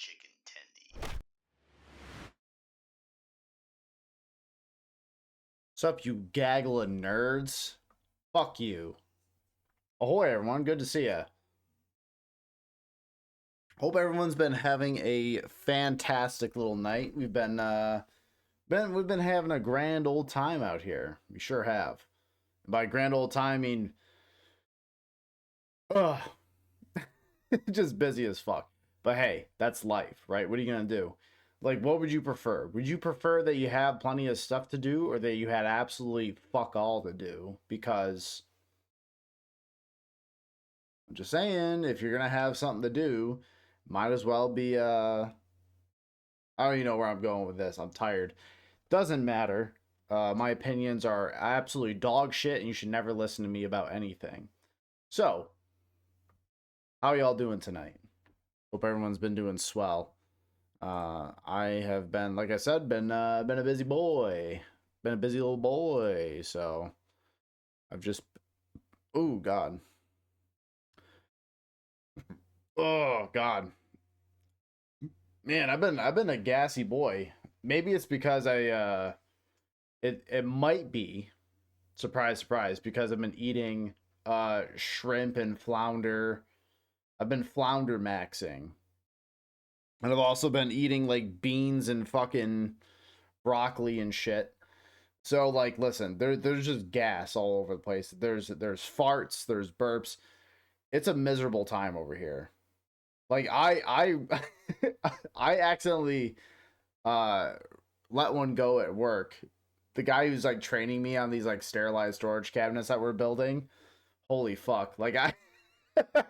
Chicken tendy. What's up, you gaggle of nerds? Fuck you. Ahoy, everyone. Good to see ya. Hope everyone's been having a fantastic little night. We've been having a grand old time out here. We sure have. By grand old time, I mean, ugh, just busy as fuck. But hey, that's life, right? What are you gonna do? Like, what would you prefer? Would you prefer that you have plenty of stuff to do, or that you had absolutely fuck all to do? Because I'm just saying, if you're gonna have something to do, might as well be I don't even know where I'm going with this. I'm tired. Doesn't matter. My opinions are absolutely dog shit, and you should never listen to me about anything. So, how y'all doing tonight? Hope everyone's been doing swell. I have been, like I said, been a busy boy, been a busy little boy. So I've just, oh god, oh god, man, I've been a gassy boy. Maybe it's because it might be surprise, surprise, because I've been eating shrimp and flounder. I've been flounder maxing. And I've also been eating like beans and fucking broccoli and shit. So like listen, there's just gas all over the place. There's farts, there's burps. It's a miserable time over here. Like I accidentally uh let one go at work. The guy who's like training me on these like sterilized storage cabinets that we're building, holy fuck. Like I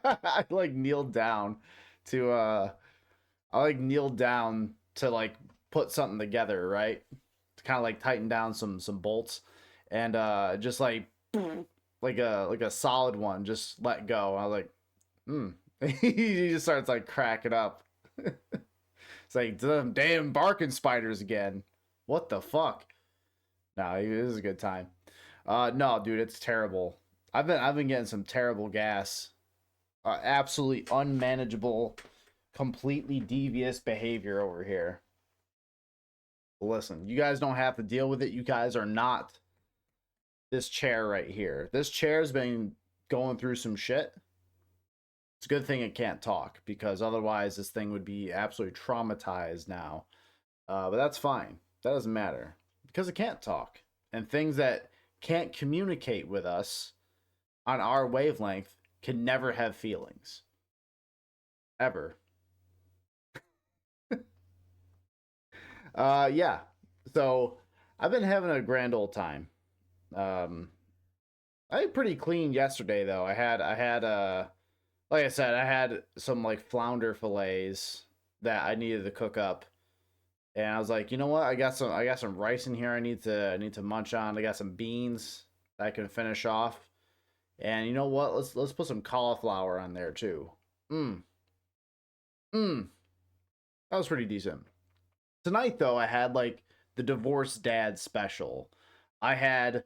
I like kneeled down to I like kneeled down to like put something together, right? To kind of like tighten down some bolts and just like a solid one just let go. I was like, hmm. He just starts like cracking up. It's like them damn barking spiders again. What the fuck? No, it was a good time. No, dude, it's terrible. I've been getting some terrible gas. Absolutely unmanageable, completely devious behavior over here. Listen, you guys don't have to deal with it. You guys are not this chair right here. This chair's been going through some shit. It's a good thing it can't talk because otherwise this thing would be absolutely traumatized now. But that's fine. That doesn't matter because it can't talk. And things that can't communicate with us on our wavelength can never have feelings. Ever. Yeah. So I've been having a grand old time. Um, I ate pretty clean yesterday though. I had like I said, I had some like flounder fillets that I needed to cook up. And I was like, you know what? I got some rice in here I need to munch on. I got some beans that I can finish off. And you know what? Let's put some cauliflower on there too. Mmm. Mmm. That was pretty decent. Tonight though, I had like the divorced dad special. I had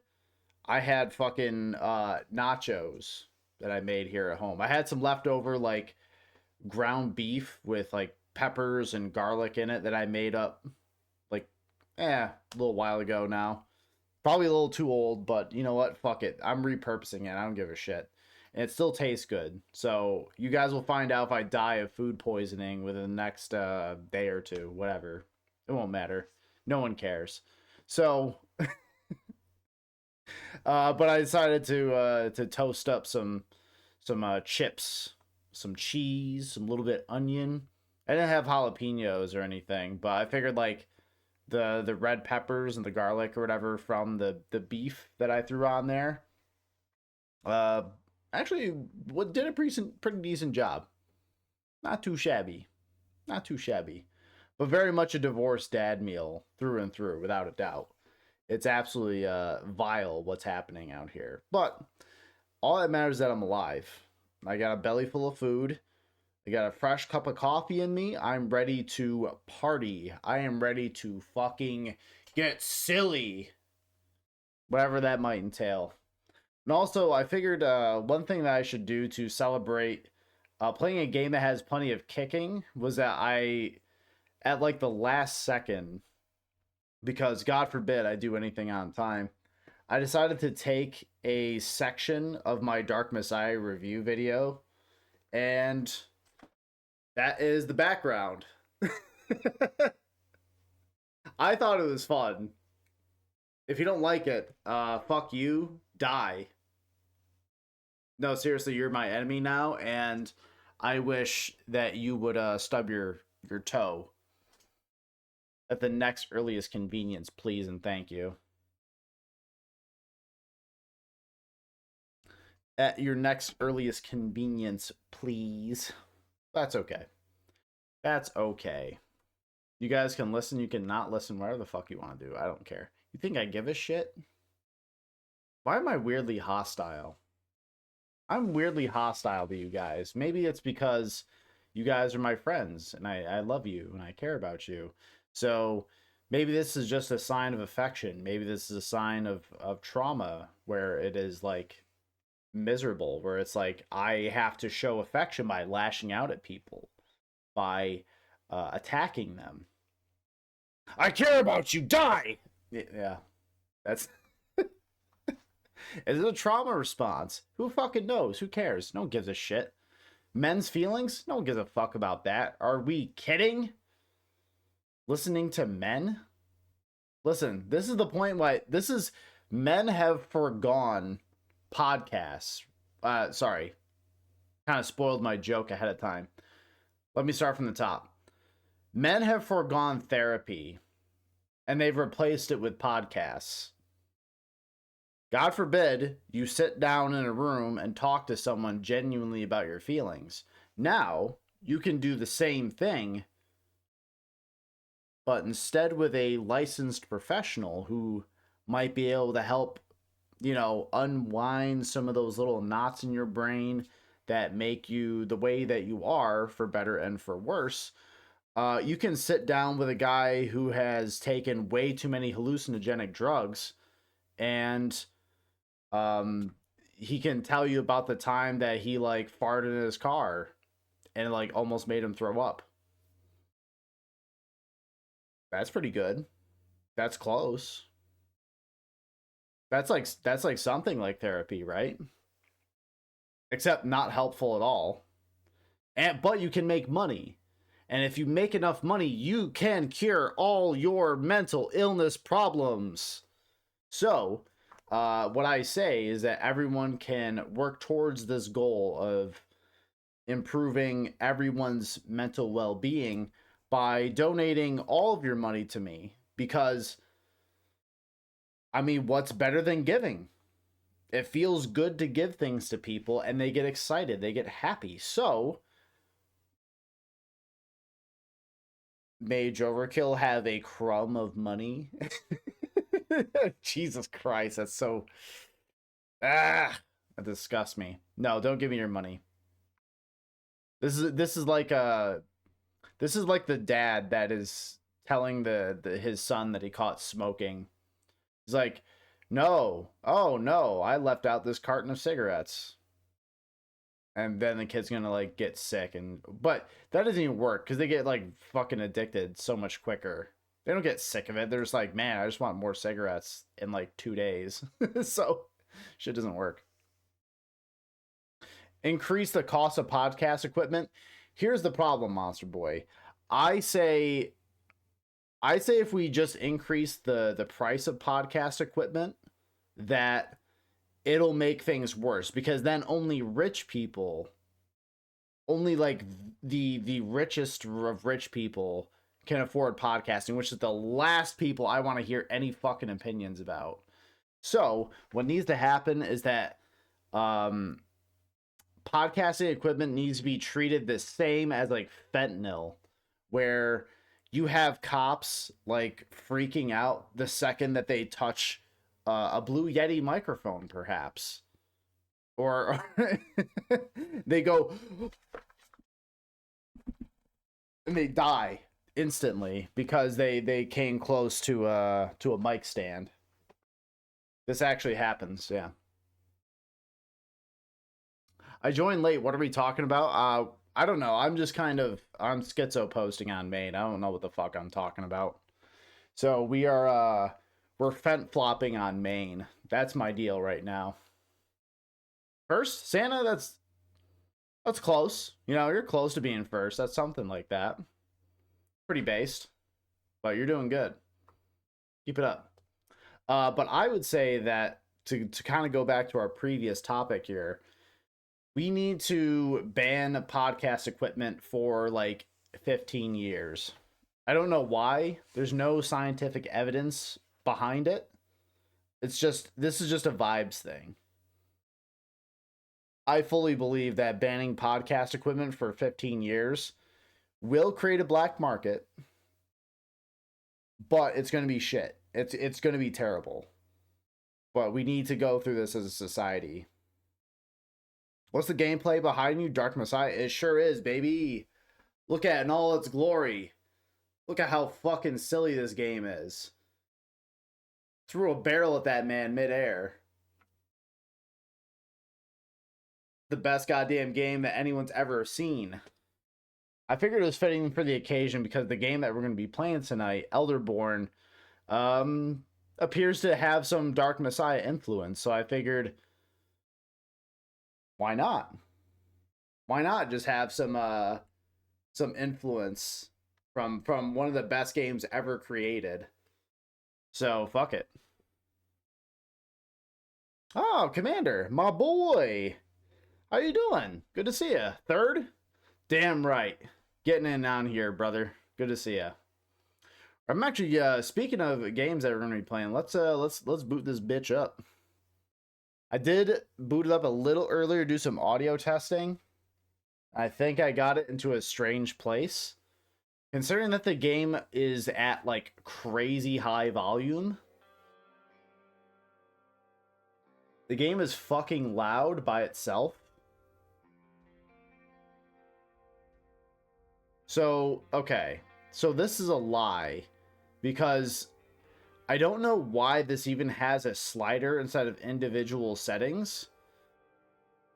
I had fucking nachos that I made here at home. I had some leftover like ground beef with like peppers and garlic in it that I made up like a little while ago now. Probably a little too old, but you know what? Fuck it. I'm repurposing it. I don't give a shit. And it still tastes good. So you guys will find out if I die of food poisoning within the next day or two, whatever. It won't matter. No one cares. So but I decided to toast up some chips, some cheese, some little bit onion. I didn't have jalapenos or anything, but I figured like the red peppers and the garlic or whatever from the beef that I threw on there, uh, actually what did a pretty decent job. Not too shabby, not too shabby, but very much a divorced dad meal through and through, without a doubt. It's absolutely vile what's happening out here. But all that matters is that I'm alive. I got a belly full of food. I got a fresh cup of coffee in me. I'm ready to party. I am ready to fucking get silly. Whatever that might entail. And also, I figured one thing that I should do to celebrate playing a game that has plenty of kicking was that at like the last second, because God forbid I do anything on time, I decided to take a section of my Dark Messiah review video, and that is the background. I thought it was fun. If you don't like it, fuck you, die. No, seriously, you're my enemy now, and I wish that you would stub your toe at the next earliest convenience, please and thank you. At your next earliest convenience, please. That's okay. That's okay. You guys can listen, you can not listen, whatever the fuck you want to do. I don't care. You think I give a shit? Why am I weirdly hostile? I'm weirdly hostile to you guys. Maybe it's because you guys are my friends and I love you and I care about you. So maybe this is just a sign of affection. Maybe this is a sign of trauma where it is like miserable, where it's like I have to show affection by lashing out at people, by attacking them. I care about you, die! Yeah, that's. Is it a trauma response? Who fucking knows? Who cares? No one gives a shit. Men's feelings? No one gives a fuck about that. Are we kidding? Listening to men? Listen, this is the point why this is men have foregone podcasts. Sorry. Kind of spoiled my joke ahead of time. Let me start from the top. Men have foregone therapy and they've replaced it with podcasts. God forbid you sit down in a room and talk to someone genuinely about your feelings. Now, you can do the same thing, but instead with a licensed professional who might be able to help, unwind some of those little knots in your brain that make you the way that you are, for better and for worse. You can sit down with a guy who has taken way too many hallucinogenic drugs, and he can tell you about the time that he like farted in his car and like almost made him throw up. That's pretty good. That's close. That's like something like therapy, right? Except not helpful at all. But you can make money. And if you make enough money, you can cure all your mental illness problems. So, what I say is that everyone can work towards this goal of improving everyone's mental well-being by donating all of your money to me, because I mean, what's better than giving? It feels good to give things to people and they get excited, they get happy. So, may j0everkill have a crumb of money? Jesus Christ, that's so that disgusts me. No, don't give me your money. This is like the dad that is telling his son that he caught smoking. He's like, no, oh no, I left out this carton of cigarettes. And then the kid's gonna like get sick, but that doesn't even work because they get like fucking addicted so much quicker. They don't get sick of it. They're just like, man, I just want more cigarettes in like 2 days. So shit doesn't work. Increase the cost of podcast equipment. Here's the problem, Monster Boy. I say if we just increase the price of podcast equipment, that it'll make things worse, because then only rich people, only like the richest of rich people can afford podcasting, which is the last people I want to hear any fucking opinions about. So what needs to happen is that podcasting equipment needs to be treated the same as like fentanyl, where you have cops like freaking out the second that they touch a Blue Yeti microphone, perhaps, or they go and they die instantly because they came close to a mic stand. This actually happens, yeah. I joined late. What are we talking about? I don't know. I'm schizo posting on Maine. I don't know what the fuck I'm talking about. So we are we're fent flopping on main. That's my deal right now. First, Santa, that's close. You know, you're close to being first. That's something like that. Pretty based, but you're doing good. Keep it up. But I would say that to kind of go back to our previous topic here, we need to ban podcast equipment for like 15 years. I don't know why. There's no scientific evidence behind it. This is just a vibes thing. I fully believe that banning podcast equipment for 15 years will create a black market, but it's going to be shit. It's going to be terrible. But we need to go through this as a society. What's the gameplay behind you, Dark Messiah? It sure is, baby. Look at it in all its glory. Look at how fucking silly this game is. Threw a barrel at that man midair. The best goddamn game that anyone's ever seen. I figured it was fitting for the occasion because the game that we're going to be playing tonight, Elderborn, appears to have some Dark Messiah influence. So I figured, why not? Why not just have some influence from one of the best games ever created? So fuck it. Oh, Commander, my boy. How you doing? Good to see you. Third? Damn right. Getting in on here, brother. Good to see you. I'm actually speaking of games that we're gonna be playing. Let's boot this bitch up. I did boot it up a little earlier, do some audio testing. I think I got it into a strange place. Considering that the game is at like crazy high volume. The game is fucking loud by itself. So, okay. So this is a lie. Because I don't know why this even has a slider instead of individual settings.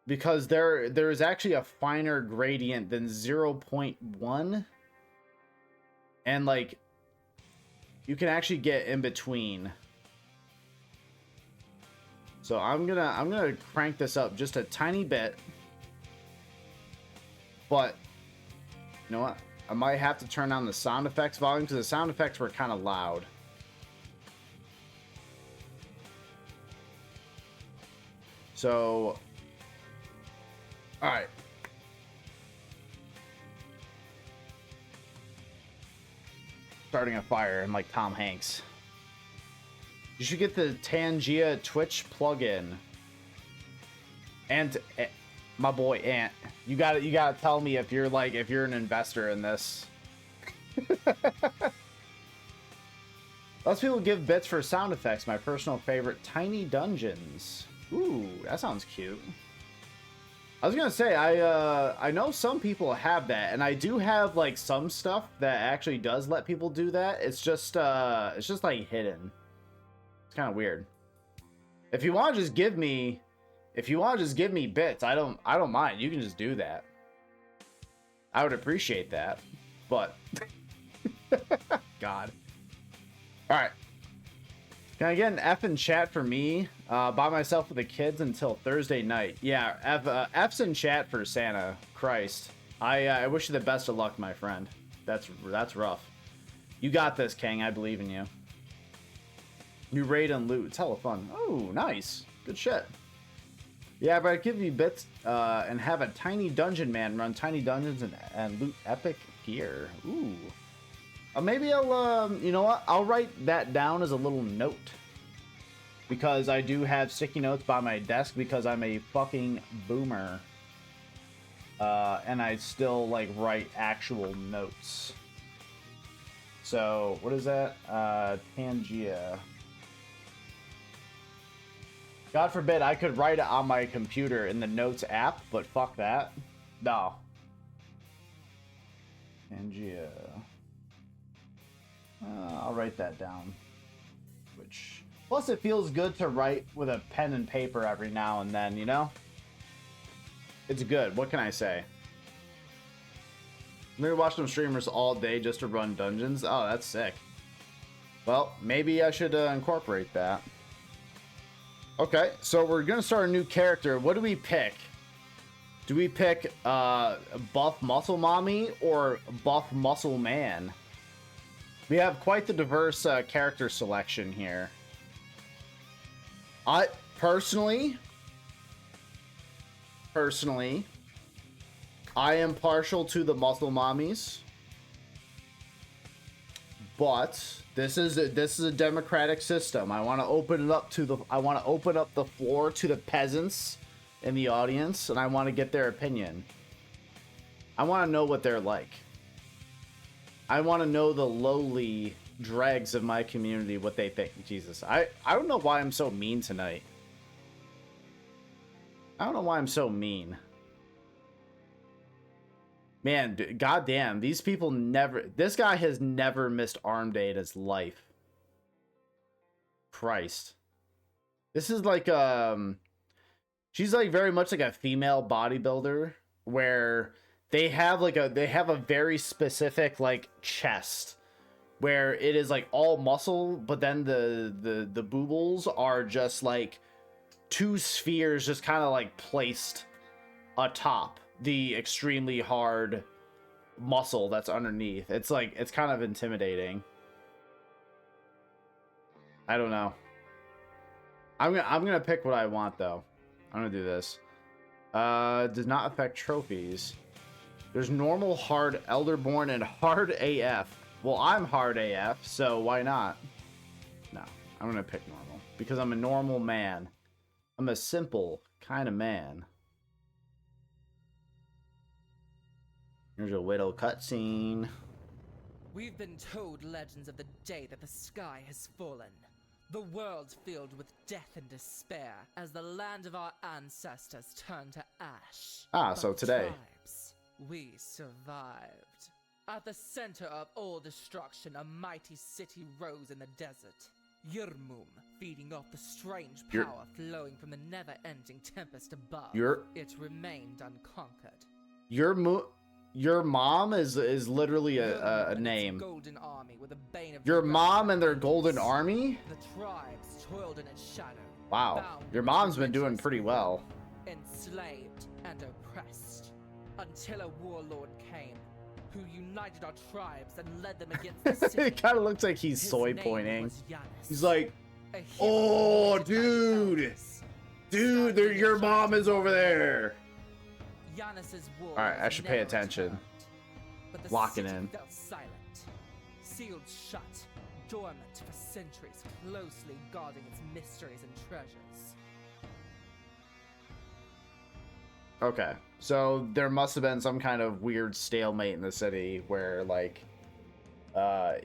Because there is actually a finer gradient than 0.1. And like, you can actually get in between. So I'm gonna crank this up just a tiny bit. But you know what? I might have to turn down the sound effects volume because the sound effects were kind of loud. So, all right. Starting a fire, I'm like Tom Hanks. You should get the Tangia Twitch plugin. And my boy Ant, you gotta tell me if you're an investor in this. Lots of people give bits for sound effects. My personal favorite, Tiny Dungeons. Ooh, that sounds cute. I was gonna say I know some people have that, and I do have like some stuff that actually does let people do that. It's just like hidden. It's kind of weird. If you want to just give me bits, I don't mind. You can just do that. I would appreciate that. But God. All right. Can I get an F in chat for me? By myself with the kids until Thursday night. Yeah, F's in chat for Santa. Christ. I wish you the best of luck, my friend. That's rough. You got this, Kang. I believe in you. New raid and loot. It's hella fun. Oh, nice. Good shit. Yeah, but I'd give you bits and have a tiny dungeon man run tiny dungeons and loot epic gear. Ooh. Maybe I'll, you know what? I'll write that down as a little note. Because I do have sticky notes by my desk because I'm a fucking boomer. And I still, like, write actual notes. So, what is that? Tangia. God forbid I could write it on my computer in the Notes app, but fuck that. No. Tangia. I'll write that down. Plus, it feels good to write with a pen and paper every now and then, you know? It's good. What can I say? Maybe watch some streamers all day just to run dungeons. Oh, that's sick. Well, maybe I should incorporate that. Okay, so we're gonna start a new character. What do we pick? Do we pick Buff Muscle Mommy or Buff Muscle Man? We have quite the diverse character selection here. I personally, I am partial to the Muscle Mommies, but this is a democratic system. I want to open it up to the floor to the peasants in the audience, and I want to get their opinion. I want to know what they're like. I want to know the lowly dregs of my community, what they think. Jesus, I don't know why I'm so mean tonight. I don't know why I'm so mean. Man, goddamn, these people never... This guy has never missed arm day in his life. Christ. This is like, she's like very much like a female bodybuilder, where they have a very specific like chest, where it is like all muscle, but then the boobles are just like two spheres just kind of like placed atop the extremely hard muscle that's underneath. It's like, it's kind of intimidating. I don't know. I'm gonna pick what I want though. I'm gonna do this. Does not affect trophies. There's normal, hard, Elderborn, and hard AF. Well, I'm hard AF, so why not? No, I'm gonna pick normal because I'm a normal man. I'm a simple kind of man. Here's a Widow cutscene. We've been told legends of the day that the sky has fallen. The world filled with death and despair as the land of our ancestors turned to ash. Ah, so today. Tribes, we survived. At the center of all destruction, a mighty city rose in the desert. Yurmum, feeding off the strange power flowing from the never-ending tempest above. It remained unconquered. Your mom is literally a name. Golden army with a bane of your mom and their golden army? The tribes toiled in its shadow. Wow. Your mom's been doing pretty well. Enslaved and oppressed. Until a warlord came who united our tribes and led them against the city. It kind of looks like he's soy pointing. He's like, oh, dude. Dude, your mom is over there. Alright, I should pay attention. Locking in. Felt silent, sealed shut, dormant for centuries, closely guarding its mysteries and treasures. Okay, so there must have been some kind of weird stalemate in the city where, like,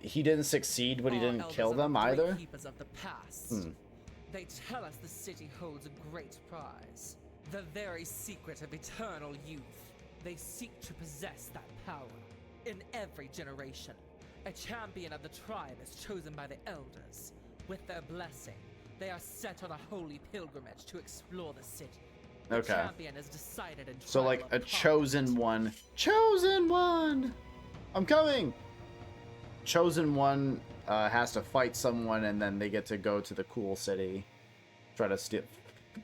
he didn't succeed, but he didn't kill them either. Of the past. They tell us the city holds a great prize. The very secret of eternal youth. They seek to possess that power. In every generation, a champion of the tribe is chosen by the elders. With their blessing, they are set on a holy pilgrimage to explore the city. The champion is decided in so like a chosen one. Chosen one! I'm coming! Chosen one has to fight someone, and then they get to go to the cool city. Try to steal...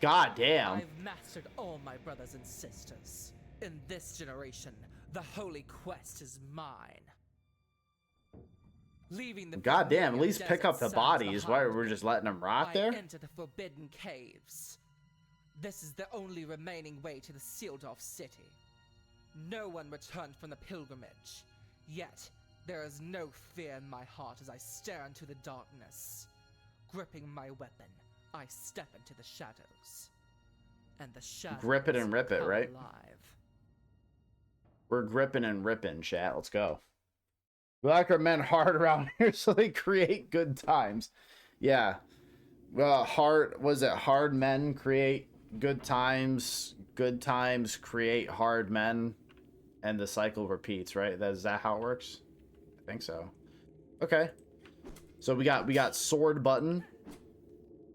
God damn. I've mastered all my brothers and sisters. In this generation, the holy quest is mine. Leaving the God damn, at least pick up the bodies. Why we're just letting them rot there? I enter the forbidden caves. This is the only remaining way to the sealed off city. No one returned from the pilgrimage. Yet, there is no fear in my heart as I stare into the darkness. Gripping my weapon, I step into the shadows. And the shadows grip it and rip it, right? Alive. We're gripping and ripping, chat. Let's go. We like our men hard around here so they create good times. Yeah. Well, hard men create good times create hard men, and the cycle repeats, right? Is that how it works? I think so. Okay. So we got sword button.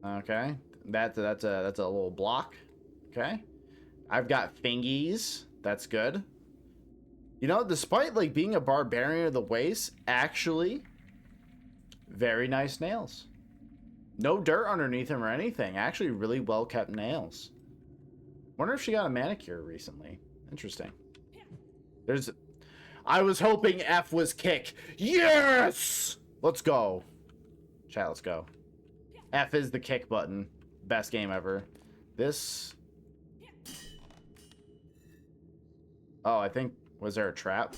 Okay. That's a little block. Okay. I've got fingies. That's good. You know, despite like being a barbarian of the waste, actually, Very nice nails. No dirt underneath them or anything. Actually, really well kept nails. Wonder if she got a manicure recently. Interesting. There's... I was hoping F was kick. Yes! Let's go. Chat, let's go. F is the kick button. Best game ever. This... Oh, I think... Was there a trap?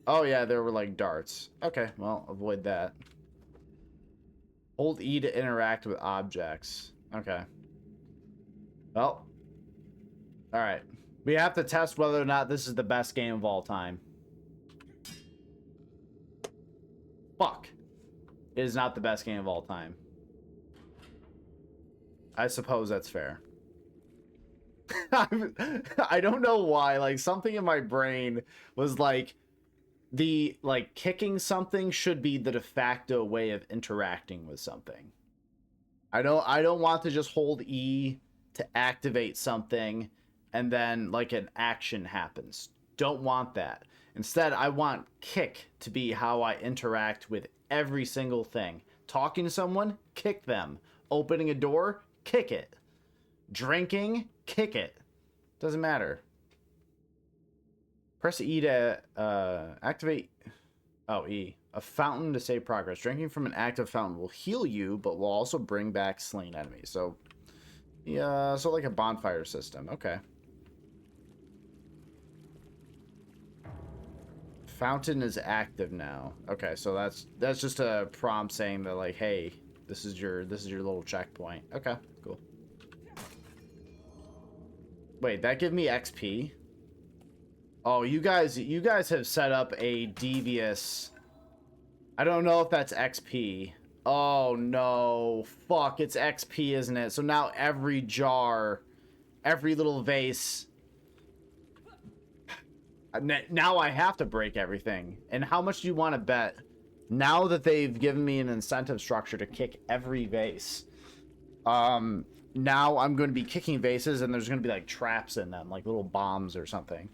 Oh, yeah, there were, like, darts. Okay, well, avoid that. Hold E to interact with objects. Okay. Well. Alright. We have to test whether or not this is the best game of all time. Fuck. It is not the best game of all time. I suppose that's fair. I don't know why. Like, something in my brain was like, the, like, kicking something should be the de facto way of interacting with something. I don't want to just hold E to activate something and then, like, an action happens. Don't want that. Instead, I want kick to be how I interact with every single thing. Talking to someone, kick them. Opening a door, kick it. Drinking, kick it. Doesn't matter. Press E to activate... Oh, E. A fountain to save progress. Drinking from an active fountain will heal you, but will also bring back slain enemies. So, yeah, so like a bonfire system. Okay. Fountain is active now. Okay, so that's just a prompt saying that, like, hey, this is your little checkpoint. Okay, cool. Wait, that give me XP? Oh, you guys have set up a devious... I don't know if that's XP. Oh, no. Fuck, it's XP, isn't it? So now every jar, every little vase... Now I have to break everything. And how much do you want to bet? Now that they've given me an incentive structure to kick every vase. Now I'm going to be kicking vases and there's going to be like traps in them. Like little bombs or something.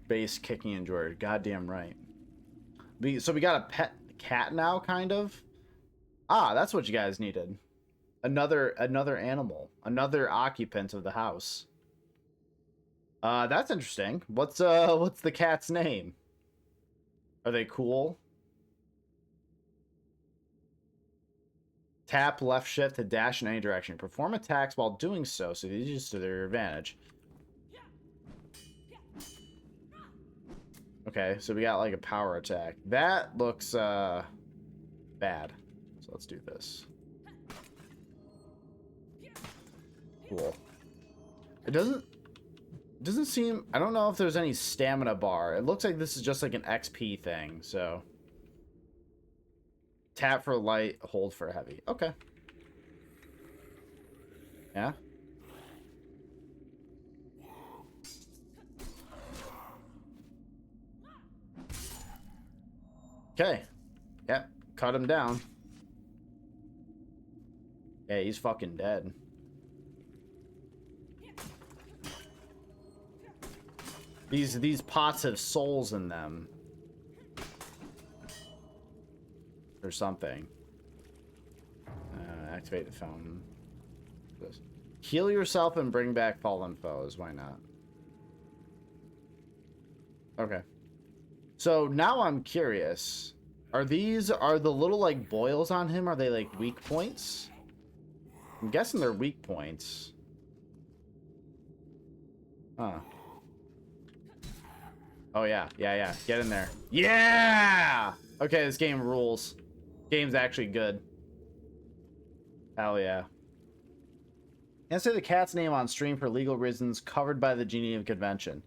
Base kicking enjoyer. Goddamn right. So we got a pet cat now, kind of? Ah, that's what you guys needed. Another animal. Another occupant of the house. That's interesting. What's the cat's name? Are they cool? Tap left shift to dash in any direction. Perform attacks while doing so these use to their advantage. Okay, so we got like a power attack. That looks bad. So let's do this. Cool. It doesn't seem... I don't know if there's any stamina bar. It looks like this is just like an XP thing, so... Tap for light, hold for heavy. Okay. Yeah? Okay. Yep. Cut him down. Yeah, he's fucking dead. These pots have souls in them. Or something. Activate the fountain. Heal yourself and bring back fallen foes. Why not? Okay. So now I'm curious. Are the little like boils on him? Are they like weak points? I'm guessing they're weak points. Huh. Oh, yeah. Yeah. Get in there. Yeah! Okay, this game rules. Game's actually good. Hell yeah. Can't say the cat's name on stream for legal reasons covered by the Geneva Convention.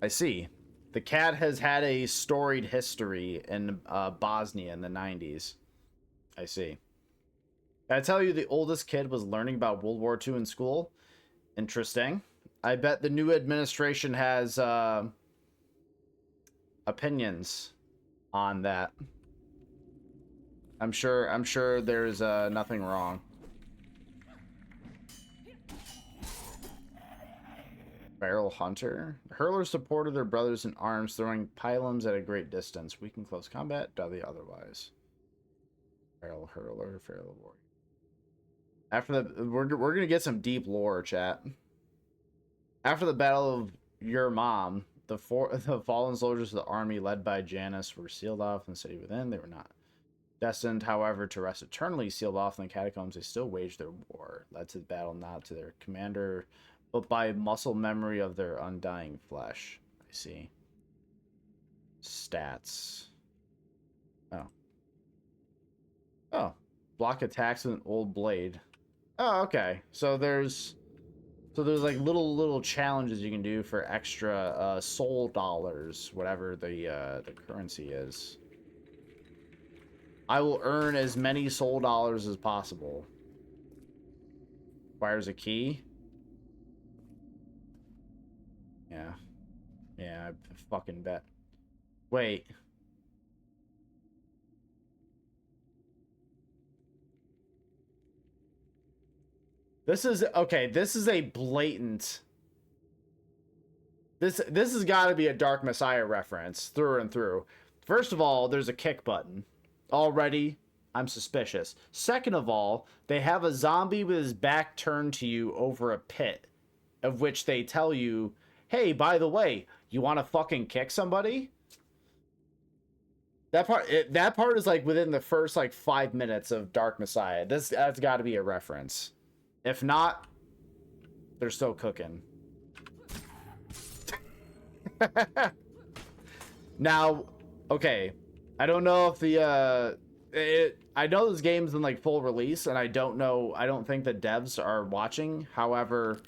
I see. The cat has had a storied history in Bosnia in the 90s. I see. Can I tell you the oldest kid was learning about World War II in school? Interesting. I bet the new administration has... opinions on that. I'm sure there's nothing wrong. Barrel Hunter. Hurlers supported their brothers in arms, throwing pylons at a great distance. Weak in close combat, deadly otherwise. Barrel Hurler, Feral Warrior. After the... We're going to get some deep lore, chat. After the Battle of Your Mom, the fallen soldiers of the army led by Janus were sealed off in the city within. They were not destined, however, to rest eternally. Sealed off in the catacombs, they still waged their war. Led to the battle not to their commander, but by muscle memory of their undying flesh. I see. Stats. Oh. Oh. Block attacks with an old blade. Oh, okay. So there's like little challenges you can do for extra soul dollars, whatever the currency is. I will earn as many soul dollars as possible. Requires a key. Yeah. Yeah, I fucking bet. Wait. This is okay, this is a blatant. This has got to be a Dark Messiah reference through and through. First of all, there's a kick button. Already, I'm suspicious. Second of all, they have a zombie with his back turned to you over a pit, of which they tell you, hey, by the way, you want to fucking kick somebody? That part is like within the first like 5 minutes of Dark Messiah. That's got to be a reference. If not, they're still cooking. Now, okay, I don't know if the I know this game's in like full release, and I don't think the devs are watching. However,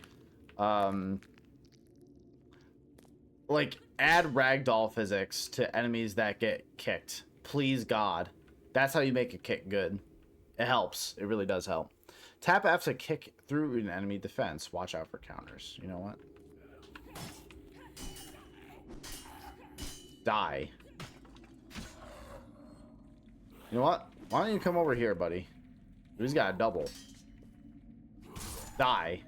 like, add ragdoll physics to enemies that get kicked. Please, God. That's how you make a kick good. It helps. It really does help. Tap F to kick through an enemy defense. Watch out for counters. You know what? Die. You know what? Why don't you come over here, buddy? He's got a double. Die.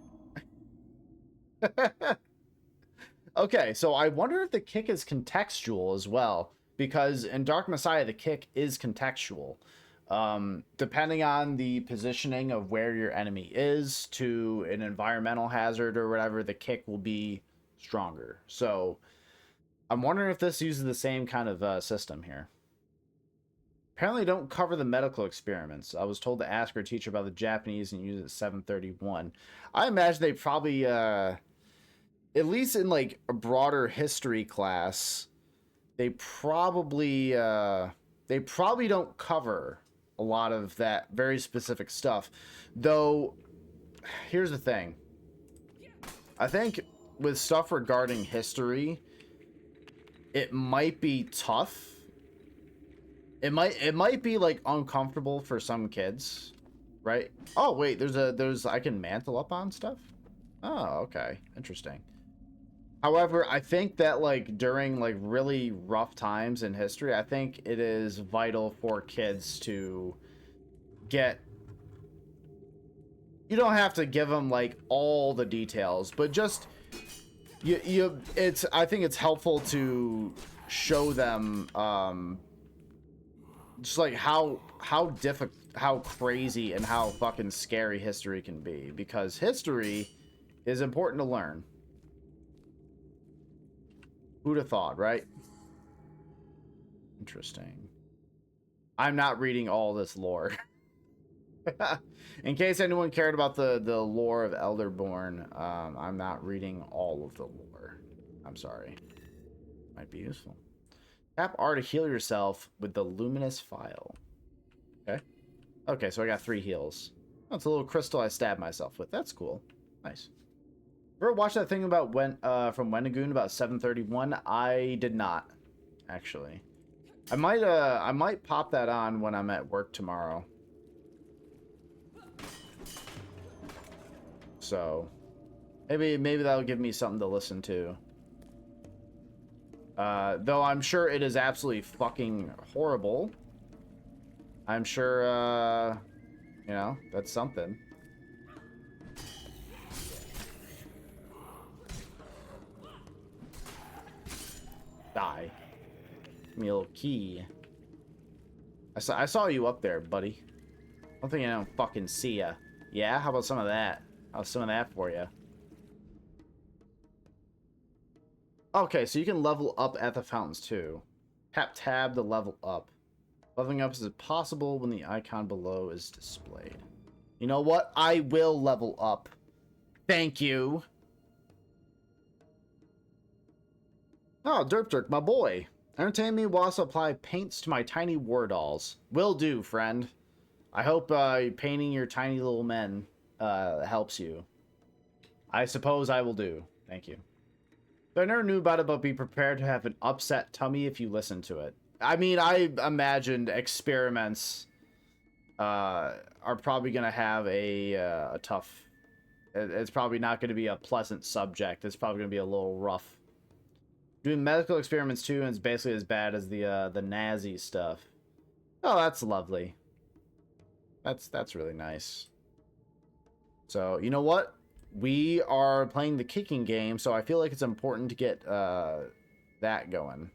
Okay, so I wonder if the kick is contextual as well, because in Dark Messiah, the kick is contextual. Depending on the positioning of where your enemy is to an environmental hazard or whatever, the kick will be stronger. So I'm wondering if this uses the same kind of system here. Apparently don't cover the medical experiments. I was told to ask our teacher about the Japanese and use it at 731. I imagine they probably, at least in like a broader history class, they probably don't cover a lot of that very specific stuff. Though, here's the thing. I think with stuff regarding history, it might be tough. It might be like uncomfortable for some kids, right? Oh wait, I can mantle up on stuff. Oh, okay, interesting. However, I think that like during like really rough times in history, I think it is vital for kids to get. You don't have to give them like all the details, but just I think it's helpful to show them just like how crazy and how fucking scary history can be, because history is important to learn. Who'd have thought, right? Interesting. I'm not reading all this lore. In case anyone cared about the lore of Elderborn, I'm not reading all of the lore. I'm sorry. Might be useful. Tap R to heal yourself with the luminous file. Okay. Okay, so I got 3 heals. Oh, it's a little crystal I stabbed myself with. That's cool. Nice. Ever watch that thing about from Wendigoon about 731? I did not, actually. I might pop that on when I'm at work tomorrow. So maybe that'll give me something to listen to. Though I'm sure it is absolutely fucking horrible. I'm sure you know, that's something. Die. Give me a little key. I saw you up there, buddy. I don't think I don't fucking see ya. Yeah? How about some of that? How's some of that for you? Okay, so you can level up at the fountains too. Tap tab to level up. Leveling up is possible when the icon below is displayed. You know what? I will level up. Thank you. Oh, Dirk, my boy. Entertain me whilst I apply paints to my tiny war dolls. Will do, friend. I hope painting your tiny little men helps you. I suppose I will do. Thank you. I never knew about it, but be prepared to have an upset tummy if you listen to it. I mean, I imagined experiments are probably going to have a tough... It's probably not going to be a pleasant subject. It's probably going to be a little rough. Doing medical experiments too, and it's basically as bad as the Nazi stuff. Oh, that's lovely. That's really nice. So, you know what? We are playing the kicking game, so I feel like it's important to get that going.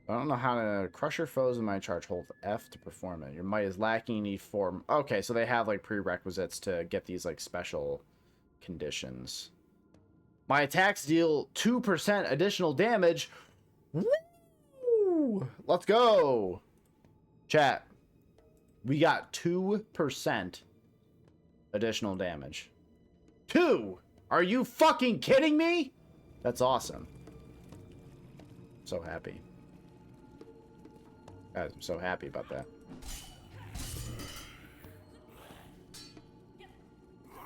I don't know how to crush your foes in my charge. Hold F to perform it. Your might is lacking. You need form. Okay, so they have like prerequisites to get these like special conditions. My attacks deal 2% additional damage. Woo! Let's go. Chat. We got 2% additional damage. 2! Are you fucking kidding me? That's awesome. So happy. Guys, I'm so happy about that.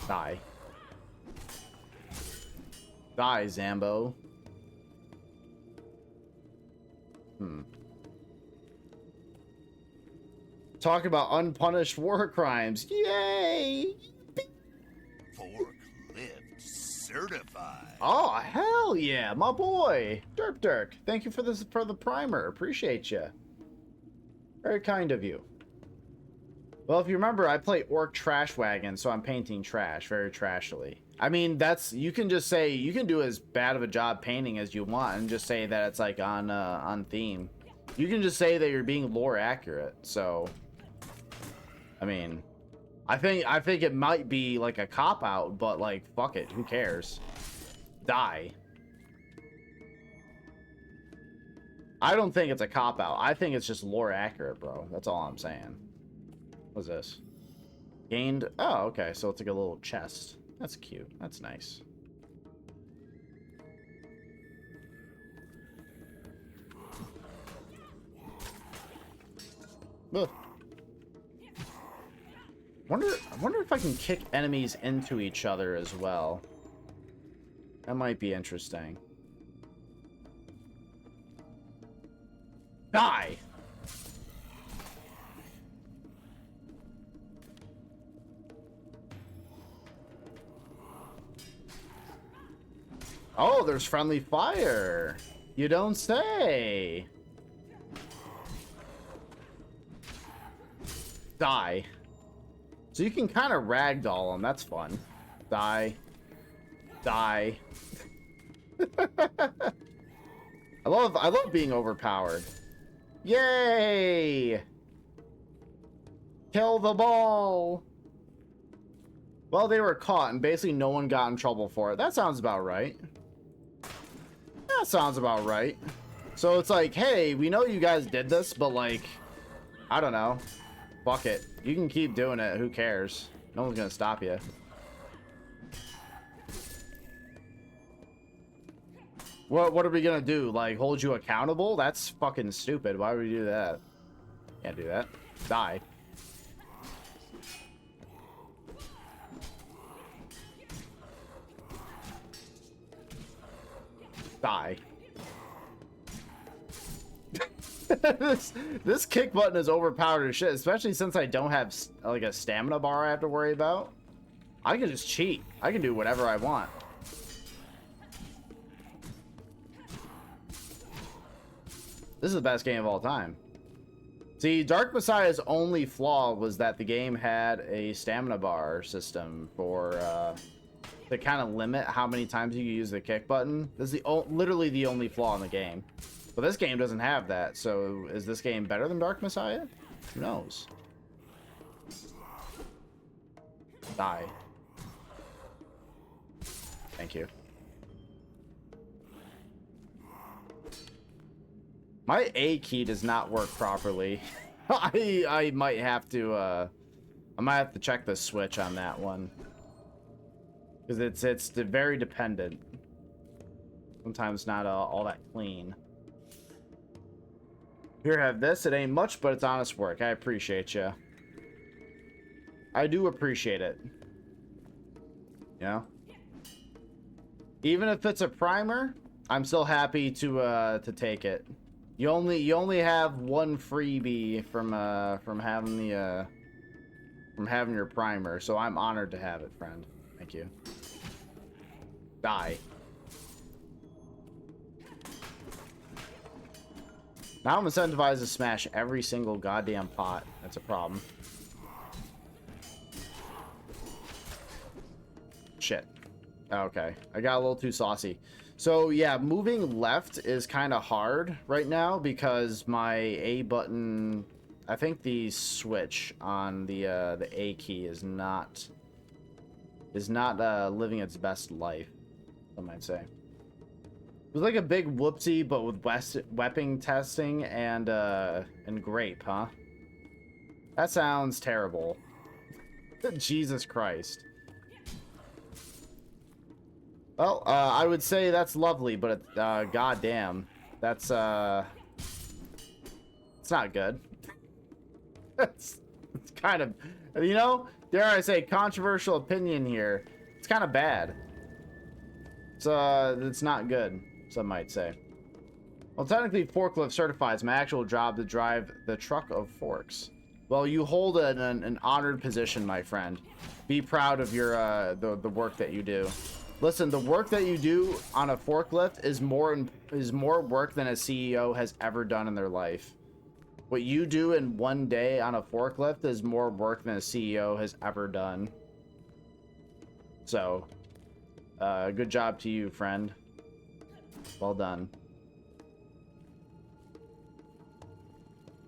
Die. Die, Zambo. Talk about unpunished war crimes. Yay! Forklift certified. Oh, hell yeah, my boy. Dirk. Thank you for the primer. Appreciate you. Very kind of you. Well, if you remember, I play Orc Trash Wagon, so I'm painting trash very trashily. I mean, you can just say, you can do as bad of a job painting as you want and just say that it's like on theme. You can just say that you're being lore accurate. So, I mean, I think it might be like a cop out, but like, fuck it, who cares? Die. I don't think it's a cop out. I think it's just lore accurate, bro. That's all I'm saying. What's this? Gained. Oh, okay. So it's like a little chest. That's cute. That's nice. Ugh. I wonder if I can kick enemies into each other as well. That might be interesting. Die! Oh, there's friendly fire. You don't say. Die. So you can kind of ragdoll them. That's fun. Die. Die. I love being overpowered. Yay! Kill the ball. Well, they were caught, and basically no one got in trouble for it. That sounds about right. That sounds about right. So it's like, hey, we know you guys did this, but like, I don't know. Fuck it. You can keep doing it. Who cares? No one's gonna stop you. What are we gonna do? Like, hold you accountable? That's fucking stupid. Why would we do that? Can't do that. Die. Die. This kick button is overpowered as shit, especially since I don't have like a stamina bar I have to worry about. I can just cheat. I can do whatever I want. This is the best game of all time. See, Dark Messiah's only flaw was that the game had a stamina bar system for to kind of limit how many times you can use the kick button. This is literally the only flaw in the game. But this game doesn't have that. So is this game better than Dark Messiah? Who knows? Die. Thank you. My A key does not work properly. I might have to check the switch on that one. Because it's very dependent. Sometimes not all that clean. Here, have this. It ain't much, but it's honest work. I appreciate you. I do appreciate it. You know? Even if it's a primer, I'm still happy to take it. You only have one freebie from having your primer, so I'm honored to have it, friend. Thank you. Die. Now I'm incentivized to smash every single goddamn pot. That's a problem. Shit. Okay. I got a little too saucy. So yeah, moving left is kind of hard right now because my A button, I think the switch on the A key is not living its best life, I might say. It was like a big whoopsie, but with weapon testing and grape, huh? That sounds terrible. Jesus Christ. Well, I would say that's lovely, but goddamn, it's not good. it's kind of, you know, dare I say, controversial opinion here. It's kind of bad. It's not good, some might say. Well, technically, forklift certifies my actual job to drive the truck of forks. Well, you hold an honored position, my friend. Be proud of your the work that you do. Listen, the work that you do on a forklift is more work than a CEO has ever done in their life. What you do in one day on a forklift is more work than a CEO has ever done. So, good job to you, friend. Well done.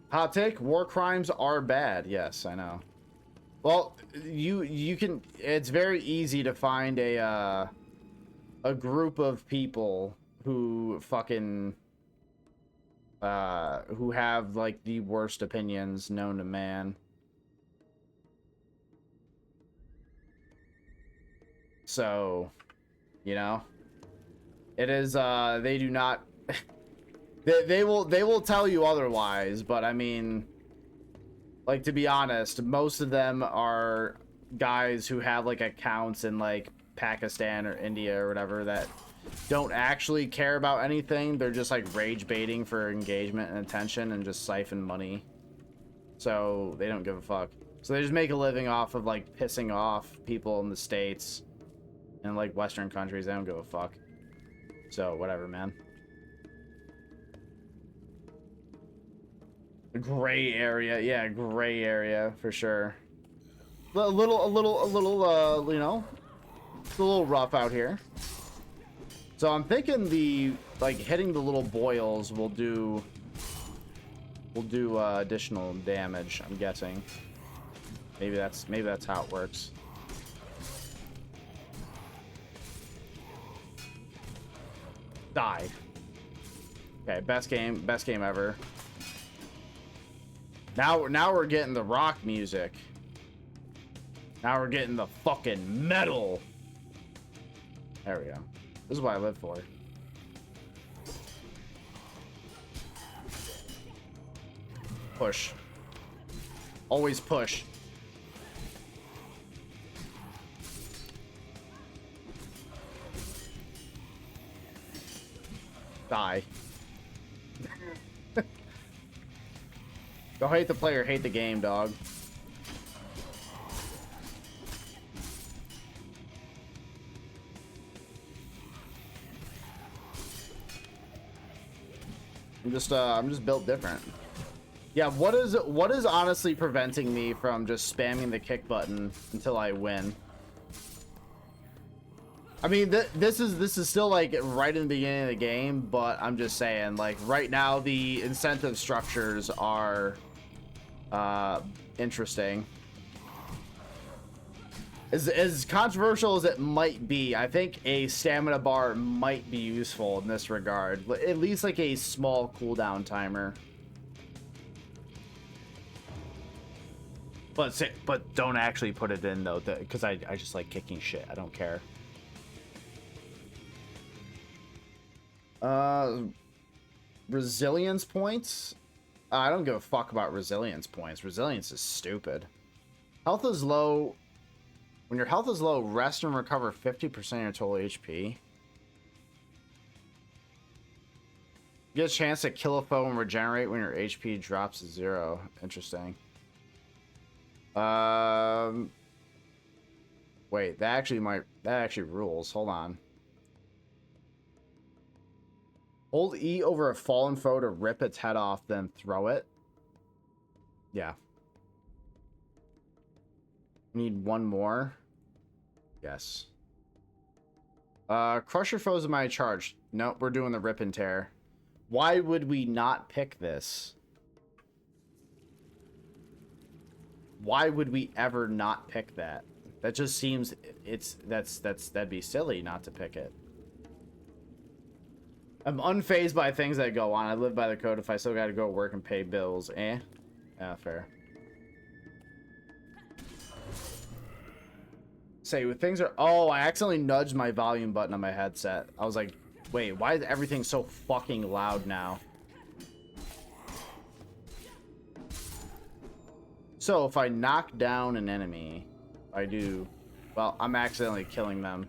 Hot take, war crimes are bad. Yes, I know. Well, you can, it's very easy to find a group of people who fucking who have like the worst opinions known to man. So, you know, it is they do not they will tell you otherwise, but I mean, like, to be honest, most of them are guys who have like accounts in like Pakistan or India or whatever that don't actually care about anything. They're just like rage baiting for engagement and attention and just siphon money. So they don't give a fuck. So they just make a living off of like pissing off people in the States and like Western countries. They don't give a fuck. So whatever, man. Gray area, yeah, gray area for sure. A little, you know, it's a little rough out here. So I'm thinking like hitting the little boils will do additional damage. I'm guessing. Maybe that's how it works. Die. Okay, best game ever. Now we're getting the rock music. Now we're getting the fucking metal. There we go. This is what I live for. Push. Always push. Die. Don't hate the player, hate the game, dog. I'm just built different. Yeah, what is honestly preventing me from just spamming the kick button until I win? I mean, this is still like right in the beginning of the game, but I'm just saying, like right now the incentive structures are interesting. As controversial as it might be, I think a stamina bar might be useful in this regard. At least like a small cooldown timer. But don't actually put it in though, because I just like kicking shit. I don't care. Resilience points? I don't give a fuck about resilience points. Resilience is stupid. Health is low. When your health is low, rest and recover 50% of your total HP. You get a chance to kill a foe and regenerate when your HP drops to 0. Interesting. Wait, that actually rules. Hold on. Hold E over a fallen foe to rip its head off, then throw it. Yeah. Need one more. Yes. Crush your foes in my charge. Nope, we're doing the rip and tear. Why would we not pick this? Why would we ever not pick that? That just seems that'd be silly not to pick it. I'm unfazed by things that go on. I live by the code. If I still gotta go work and pay bills, eh? Yeah, fair. Say, with things are... Oh, I accidentally nudged my volume button on my headset. I was like, wait, why is everything so fucking loud now? So, if I knock down an enemy, I do... Well, I'm accidentally killing them.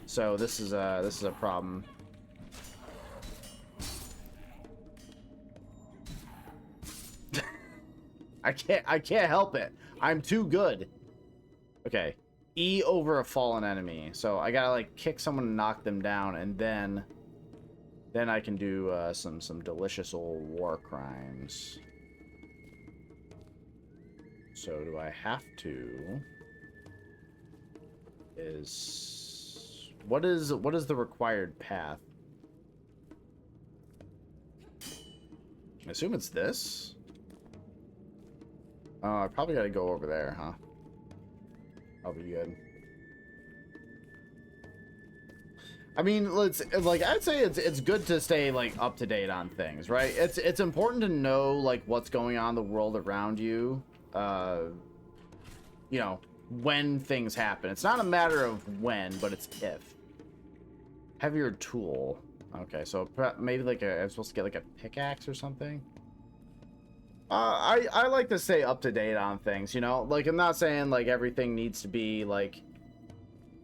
So, this is a problem. I can't help it. I'm too good. Okay. E over a fallen enemy. So I gotta like kick someone and knock them down, and then I can do some delicious old war crimes. So do I have to? What is the required path? I assume it's this. I probably gotta go over there, huh? I'll be good. I mean, I'd say it's good to stay like up to date on things, right? It's important to know like what's going on in the world around you. You know, when things happen. It's not a matter of when, but it's if. Heavier tool. Okay, so maybe like I'm supposed to get like a pickaxe or something. I like to stay up to date on things, you know? Like, I'm not saying, like, everything needs to be, like,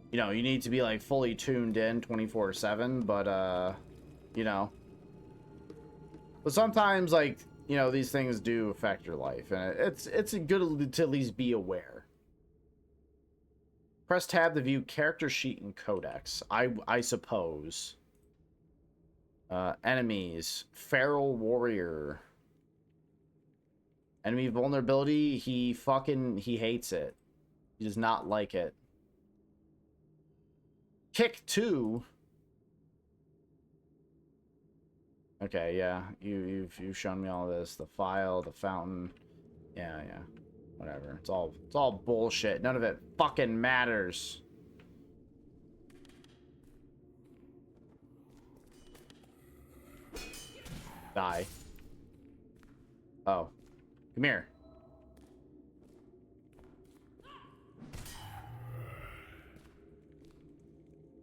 you know, you need to be, like, fully tuned in 24/7, but, you know. But sometimes, like, you know, these things do affect your life, and it's good to at least be aware. Press tab to view character sheet and codex, I suppose. Enemies. Feral warrior. Enemy vulnerability, he hates it. He does not like it. Kick 2. Okay, yeah. You've shown me all this. The file, the fountain. Yeah. Whatever. It's all bullshit. None of it fucking matters. Die. Oh. Come here.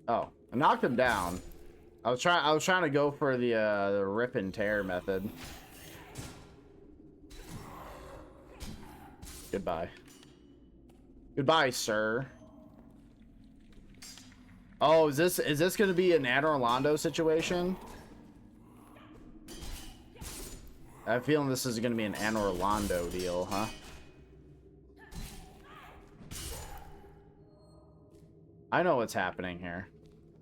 Oh, I knocked him down. I was trying to go for the rip and tear method. Goodbye. Goodbye, sir. Oh, is this gonna be an Anne Orlando situation? I have a feeling this is gonna be an Anne Orlando deal, huh? I know what's happening here.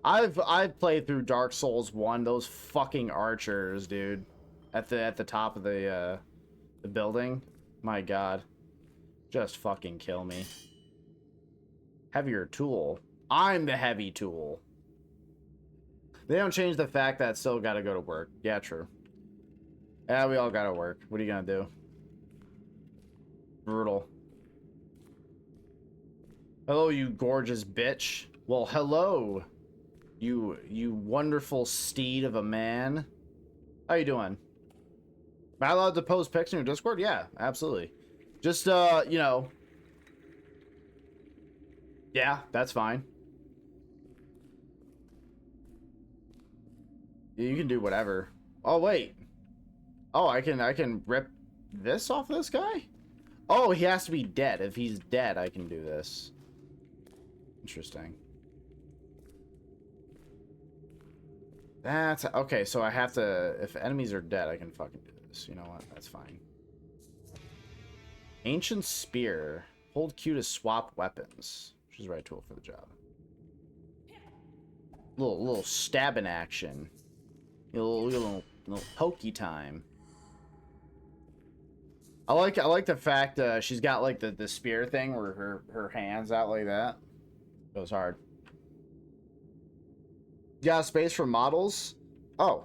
I've played through Dark Souls 1. Those fucking archers, dude, at the top of the building. My God, just fucking kill me. Heavier tool. I'm the heavy tool. They don't change the fact that I still gotta go to work. Yeah, true. Yeah, we all gotta work. What are you gonna do? Brutal. Hello, you gorgeous bitch. Well, hello, you wonderful steed of a man. How you doing? Am I allowed to post pics in your Discord? Yeah, absolutely. Just, you know. Yeah, that's fine. You can do whatever. Oh, wait. Oh, I can rip this off this guy? Oh, he has to be dead. If he's dead, I can do this. Interesting. That's okay, so I have to, if enemies are dead, I can fucking do this. You know what? That's fine. Ancient Spear. Hold Q to swap weapons. Which is the right tool for the job. Little stabbing action. Little pokey time. I like the fact she's got like the spear thing where her hands out like that. Goes hard. You got space for models? Oh.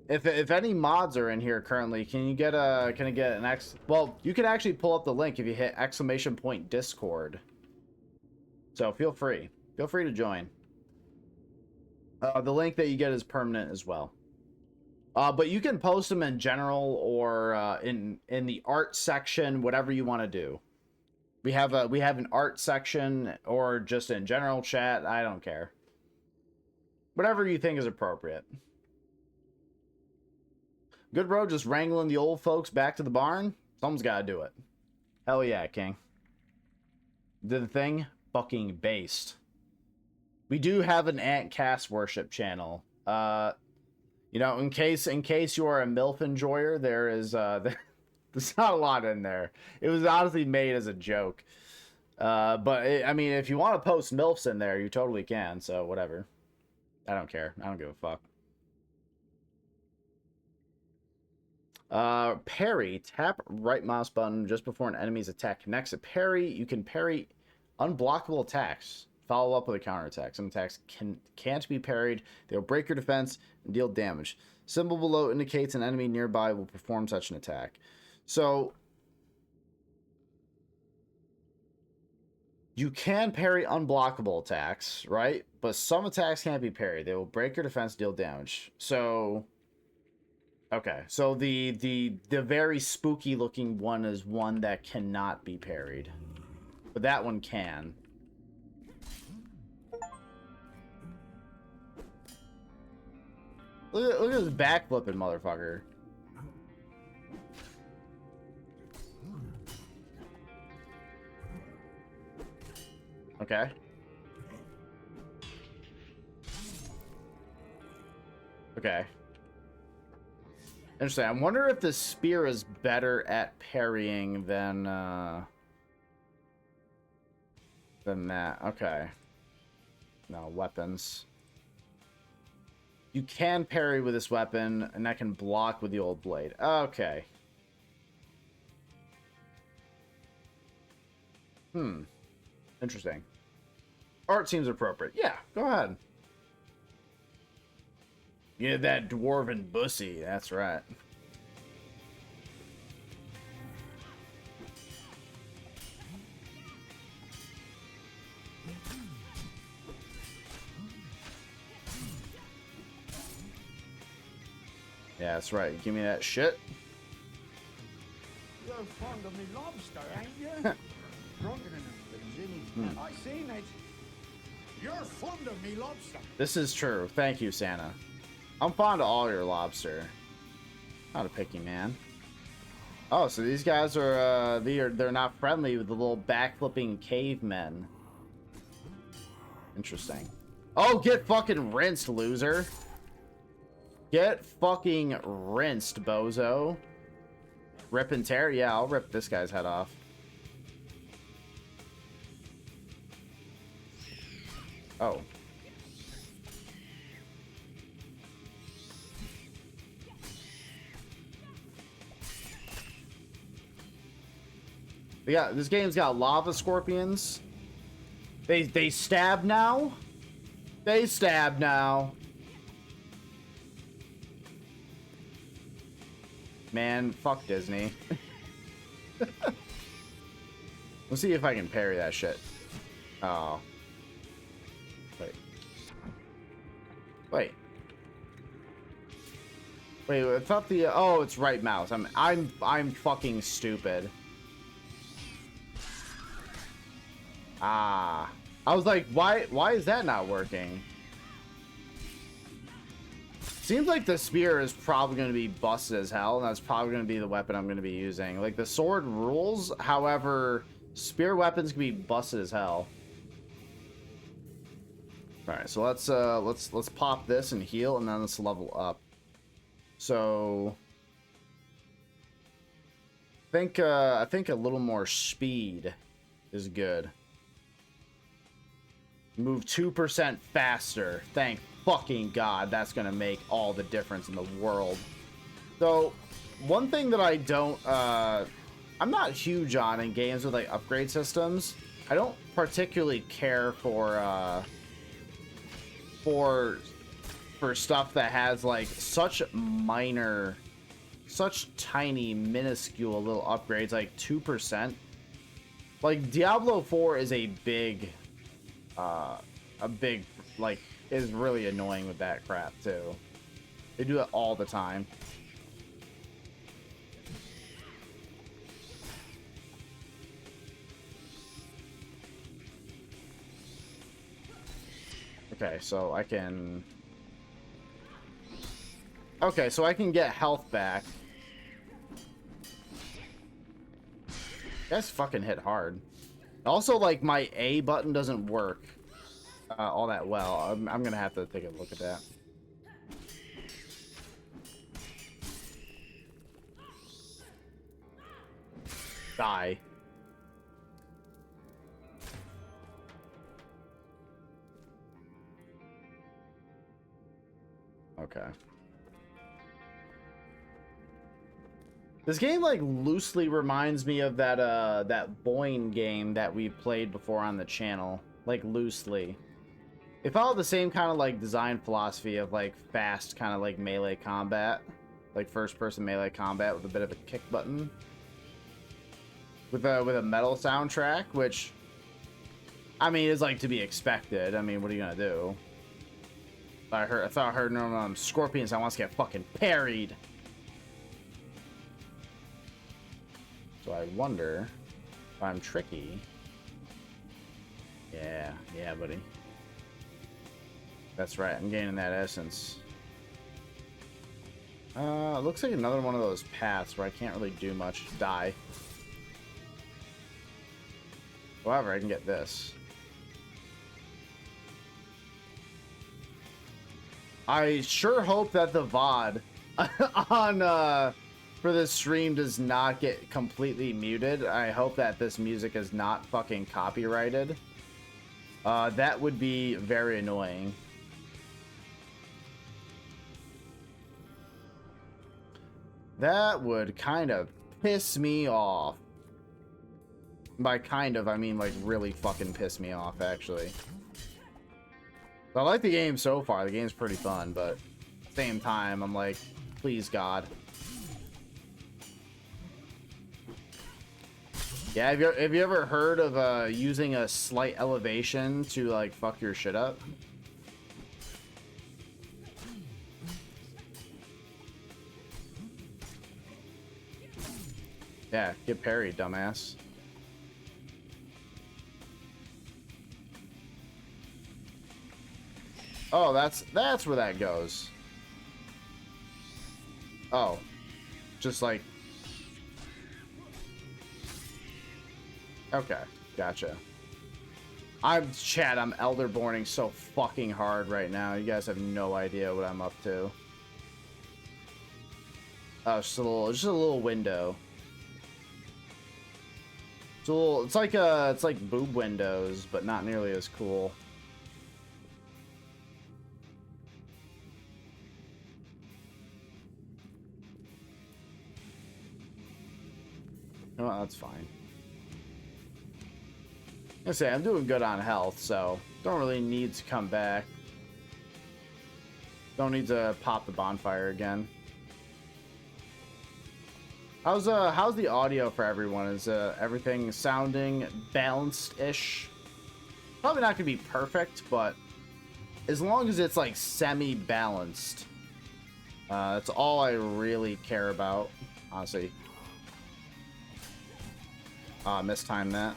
If any mods are in here currently, can I get an X? Well, you can actually pull up the link if you hit !Discord. So feel free to join. The link that you get is permanent as well. But you can post them in general or in the art section, whatever you want to do. We have an art section or just in general chat. I don't care. Whatever you think is appropriate. Good bro, just wrangling the old folks back to the barn. Someone's got to do it. Hell yeah, King. Did the thing? Fucking based. We do have an Ant Cast worship channel. You know, in case you are a MILF enjoyer, there is there's not a lot in there. It was honestly made as a joke. I mean, if you want to post MILFs in there, you totally can. So whatever. I don't care. I don't give a fuck. Parry. Tap right mouse button just before an enemy's attack connects a parry. You can parry unblockable attacks. Follow up with a counterattack. Some attacks can't be parried. They'll break your defense and deal damage. Symbol below indicates an enemy nearby will perform such an attack. So you can parry unblockable attacks, right? But some attacks can't be parried. They will break your defense, deal damage. So okay, so the very spooky looking one is one that cannot be parried, but that one can. Look at this backflipping motherfucker. Okay. Okay. Interesting. I wonder if the spear is better at parrying than that. Okay. No, weapons. You can parry with this weapon, and I can block with the old blade. Okay. Interesting. Art seems appropriate. Yeah, go ahead. Yeah, that dwarven bussy. That's right. Yeah, that's right. Give me that shit. You're fond of me lobster, ain't you? Drunken in them, I seen it. You're fond of me lobster. This is true. Thank you, Santa. I'm fond of all your lobster. Not a picky man. Oh, so these guys are they're not friendly with the little backflipping cavemen. Interesting. Oh, get fucking rinsed, loser. Get fucking rinsed, bozo. Rip and tear? Yeah, I'll rip this guy's head off. Oh. Yeah, this game's got lava scorpions. They stab now? They stab now. Man, fuck Disney. Let's see if I can parry that shit. Oh. Wait. Wait. Wait, I thought the oh, it's right mouse. I'm fucking stupid. Ah. I was like, why is that not working? Seems like the spear is probably going to be busted as hell, and that's probably going to be the weapon I'm going to be using. Like, the sword rules, however, spear weapons can be busted as hell. All right, so let's pop this and heal, and then let's level up. So, I think a little more speed is good. Move 2% faster. Thank fucking God, that's gonna make all the difference in the world. So, one thing that I don't, I'm not huge on in games with like upgrade systems. I don't particularly care for stuff that has like such minor, such tiny, minuscule little upgrades, like 2%. Like Diablo 4 is a big like, is really annoying with that crap too. They do it all the time. Okay, so I can... Okay, so I can get health back. That's fucking hit hard. Also, like, my A button doesn't work all that well. I'm gonna have to take a look at that. Die. Okay. This game, like, loosely reminds me of that, that Boyne game that we played before on the channel. Like, loosely. They follow the same kind of, like, design philosophy of, like, fast kind of, like, melee combat. Like, first-person melee combat with a bit of a kick button. With a metal soundtrack, which, I mean, is, like, to be expected. I mean, what are you gonna do? I thought I heard scorpions. I want to get fucking parried. So I wonder if I'm tricky. Yeah, buddy. That's right, I'm gaining that essence. Looks like another one of those paths where I can't really do much. Die. However, I can get this. I sure hope that the VOD on, for this stream does not get completely muted. I hope that this music is not fucking copyrighted. That would be very annoying. That would kind of piss me off. By kind of, I mean like really fucking piss me off, actually. I like the game so far. The game's pretty fun, but at the same time, I'm like, please, God. Yeah, have you ever heard of using a slight elevation to like fuck your shit up? Yeah, get parried, dumbass. Oh, that's where that goes. Oh, just like... Okay, gotcha. Chad, I'm Elderborning so fucking hard right now. You guys have no idea what I'm up to. Oh, just a little window. It's like boob windows, but not nearly as cool. Oh, that's fine. I say I'm doing good on health, so don't really need to come back. Don't need to pop the bonfire again. How's the audio for everyone? Is everything sounding balanced-ish? Probably not gonna be perfect, but as long as it's like semi-balanced, that's all I really care about, honestly. Mistimed that.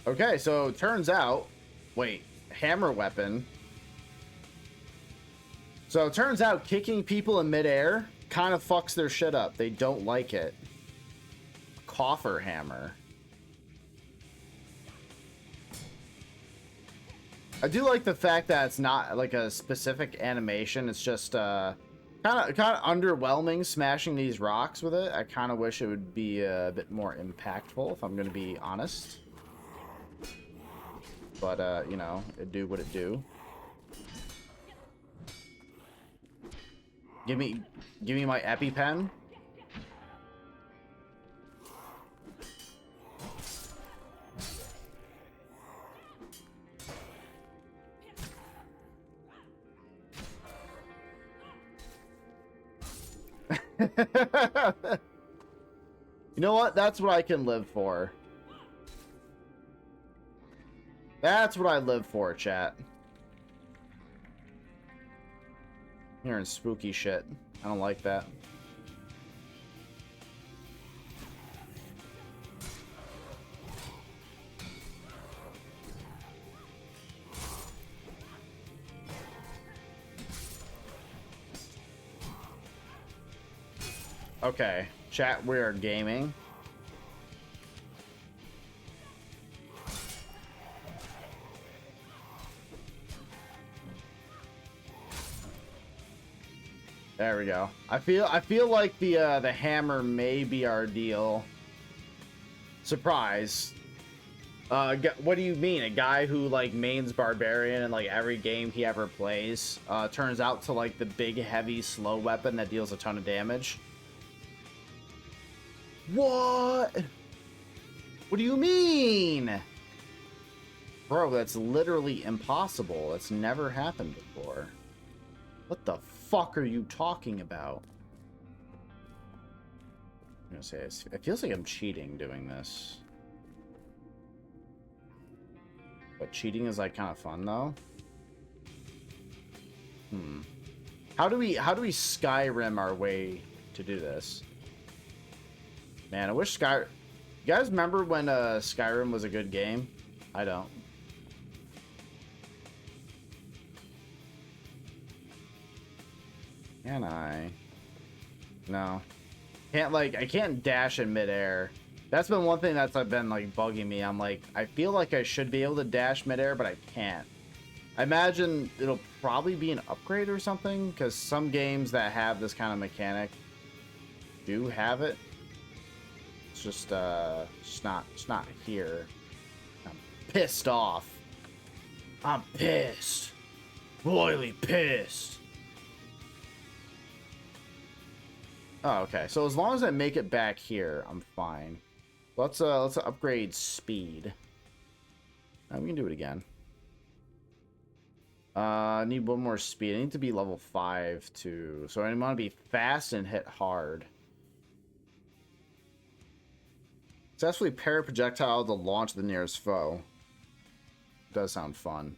Okay, so turns out, wait, hammer weapon. So it turns out kicking people in midair kind of fucks their shit up. They don't like it. Coffer hammer. I do like the fact that it's not like a specific animation. It's just kind of underwhelming smashing these rocks with it. I kind of wish it would be a bit more impactful, if I'm going to be honest. But you know, it do what it do. Give me my EpiPen. You know what? That's what I can live for. That's what I live for, chat. Hearing spooky shit. I don't like that. Okay, chat, we are gaming. There we go. I feel like the hammer may be our deal. Surprise. What do you mean? A guy who like mains barbarian in like every game he ever plays turns out to like the big heavy slow weapon that deals a ton of damage? What? What do you mean? Bro, that's literally impossible. That's never happened before. What the fuck are you talking about? I'm gonna say it feels like I'm cheating doing this. But cheating is like kind of fun though. How do we Skyrim our way to do this? Man, I wish You guys remember when Skyrim was a good game? I don't. Can I? No. I can't dash in midair. That's been one thing that's been like bugging me. I'm like, I feel like I should be able to dash midair, but I can't. I imagine it'll probably be an upgrade or something, because some games that have this kind of mechanic do have it. It's just not here. I'm pissed off. I'm pissed. Royally pissed. Oh, okay. So as long as I make it back here, I'm fine. Let's upgrade speed. We can do it again. I need one more speed. I need to be level 5 too. So I want to be fast and hit hard. Successfully parry projectile to launch the nearest foe. Does sound fun.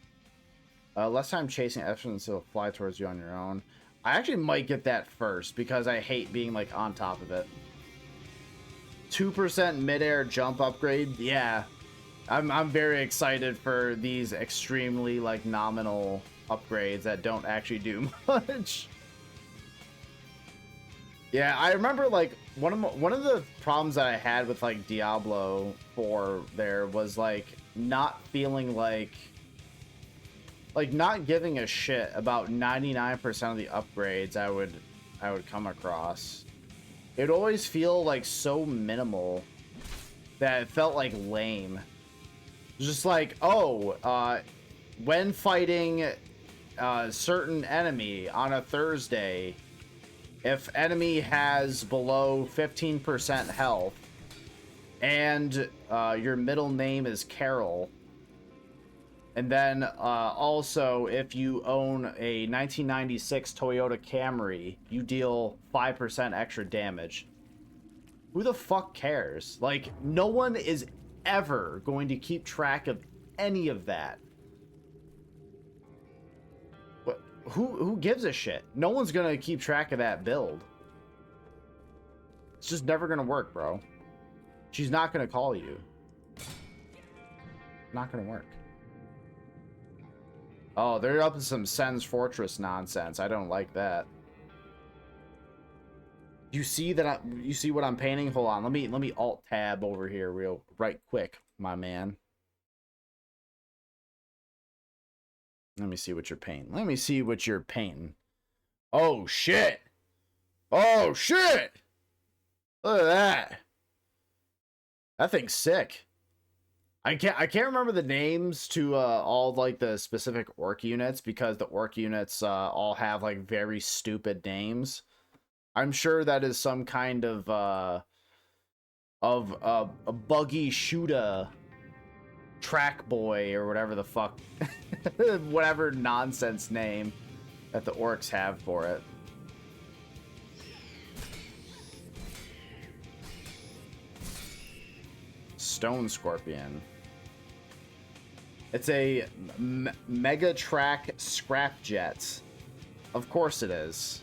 Less time chasing enemies will fly towards you on your own. I actually might get that first because I hate being like on top of it. 2% midair jump upgrade. Yeah. I'm very excited for these extremely like nominal upgrades that don't actually do much. Yeah, I remember like one of the problems that I had with like Diablo 4 there was like not feeling like not giving a shit about 99% of the upgrades I would come across. It would always feel like so minimal that it felt like lame. Just like, oh, when fighting certain enemy on a Thursday, if enemy has below 15% health, and your middle name is Carol, and then also if you own a 1996 Toyota Camry, you deal 5% extra damage. Who the fuck cares? Like, no one is ever going to keep track of any of that. What? Who gives a shit? No one's gonna keep track of that build. It's just never gonna work, bro. She's not gonna call you. Not gonna work. Oh, they're up to some Sen's Fortress nonsense. I don't like that. You see that you see what I'm painting? Hold on. Let me alt tab over here right quick, my man. Let me see what you're painting. Let me see what you're painting. Oh shit. Oh shit. Look at that. That thing's sick. I can't remember the names to all like the specific orc units, because the orc units all have like very stupid names. I'm sure that is some kind of a buggy shooter track boy or whatever the fuck, whatever nonsense name that the orcs have for it. Stone Scorpion. It's a Mega Track Scrapjet. Of course it is.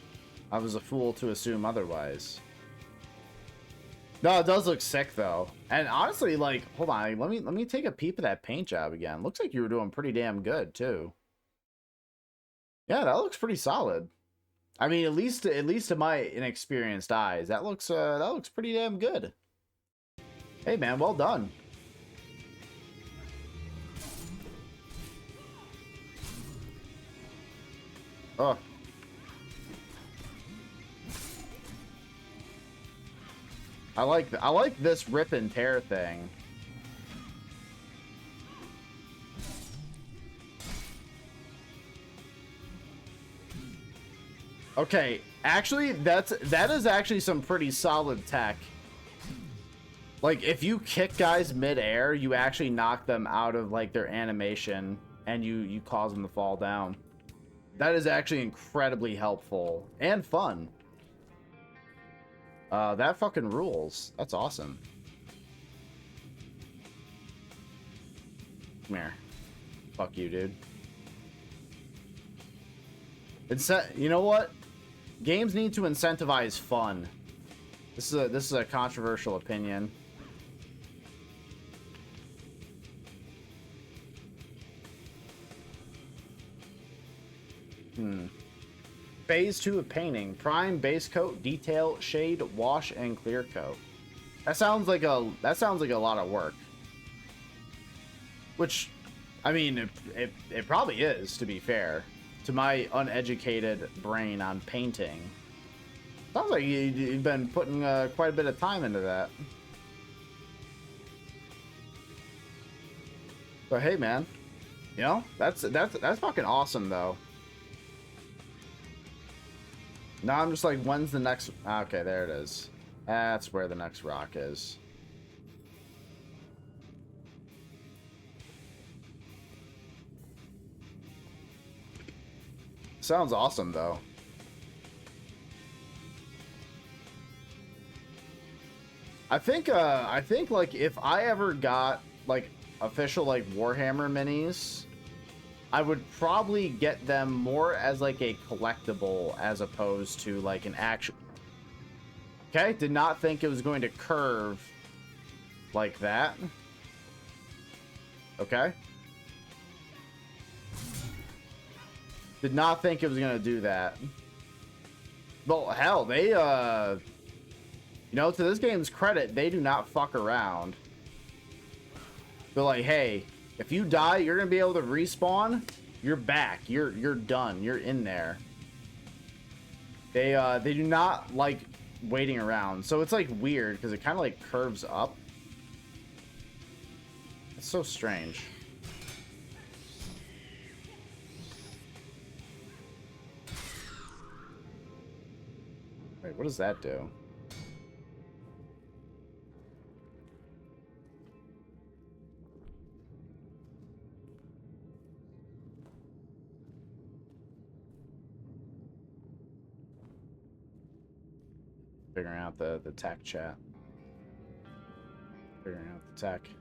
I was a fool to assume otherwise. No, it does look sick though. And honestly, like, hold on, let me take a peep at that paint job again. Looks like you were doing pretty damn good too. Yeah, that looks pretty solid. I mean, at least to my inexperienced eyes, that looks pretty damn good. Hey man, well done. Oh. I like this rip and tear thing. Okay, actually that is actually some pretty solid tech. Like, if you kick guys mid-air, you actually knock them out of like their animation and you cause them to fall down. That is actually incredibly helpful and fun. That fucking rules. That's awesome. Come here. Fuck you, dude. You know what? Games need to incentivize fun. This is a controversial opinion. Phase 2 of painting: prime, base coat, detail, shade, wash, and clear coat. That sounds like a lot of work. Which, I mean, it probably is, to be fair, to my uneducated brain on painting. Sounds like you've been putting quite a bit of time into that. But hey, man, you know, that's fucking awesome though. Now I'm just like, when's the next... Okay, there it is. That's where the next rock is. Sounds awesome, though. I think like if I ever got like official like Warhammer minis, I would probably get them more as like a collectible as opposed to like an actual... Okay, did not think it was going to curve like that. Okay. Did not think it was going to do that. Well, hell, they, you know, to this game's credit, they do not fuck around. They're like, hey, if you die, you're going to be able to respawn. You're back. You're done. You're in there. They do not like waiting around. So it's like weird because it kind of like curves up. It's so strange. Wait, what does that do? Figuring out the tech chat. Figuring out the tech. Is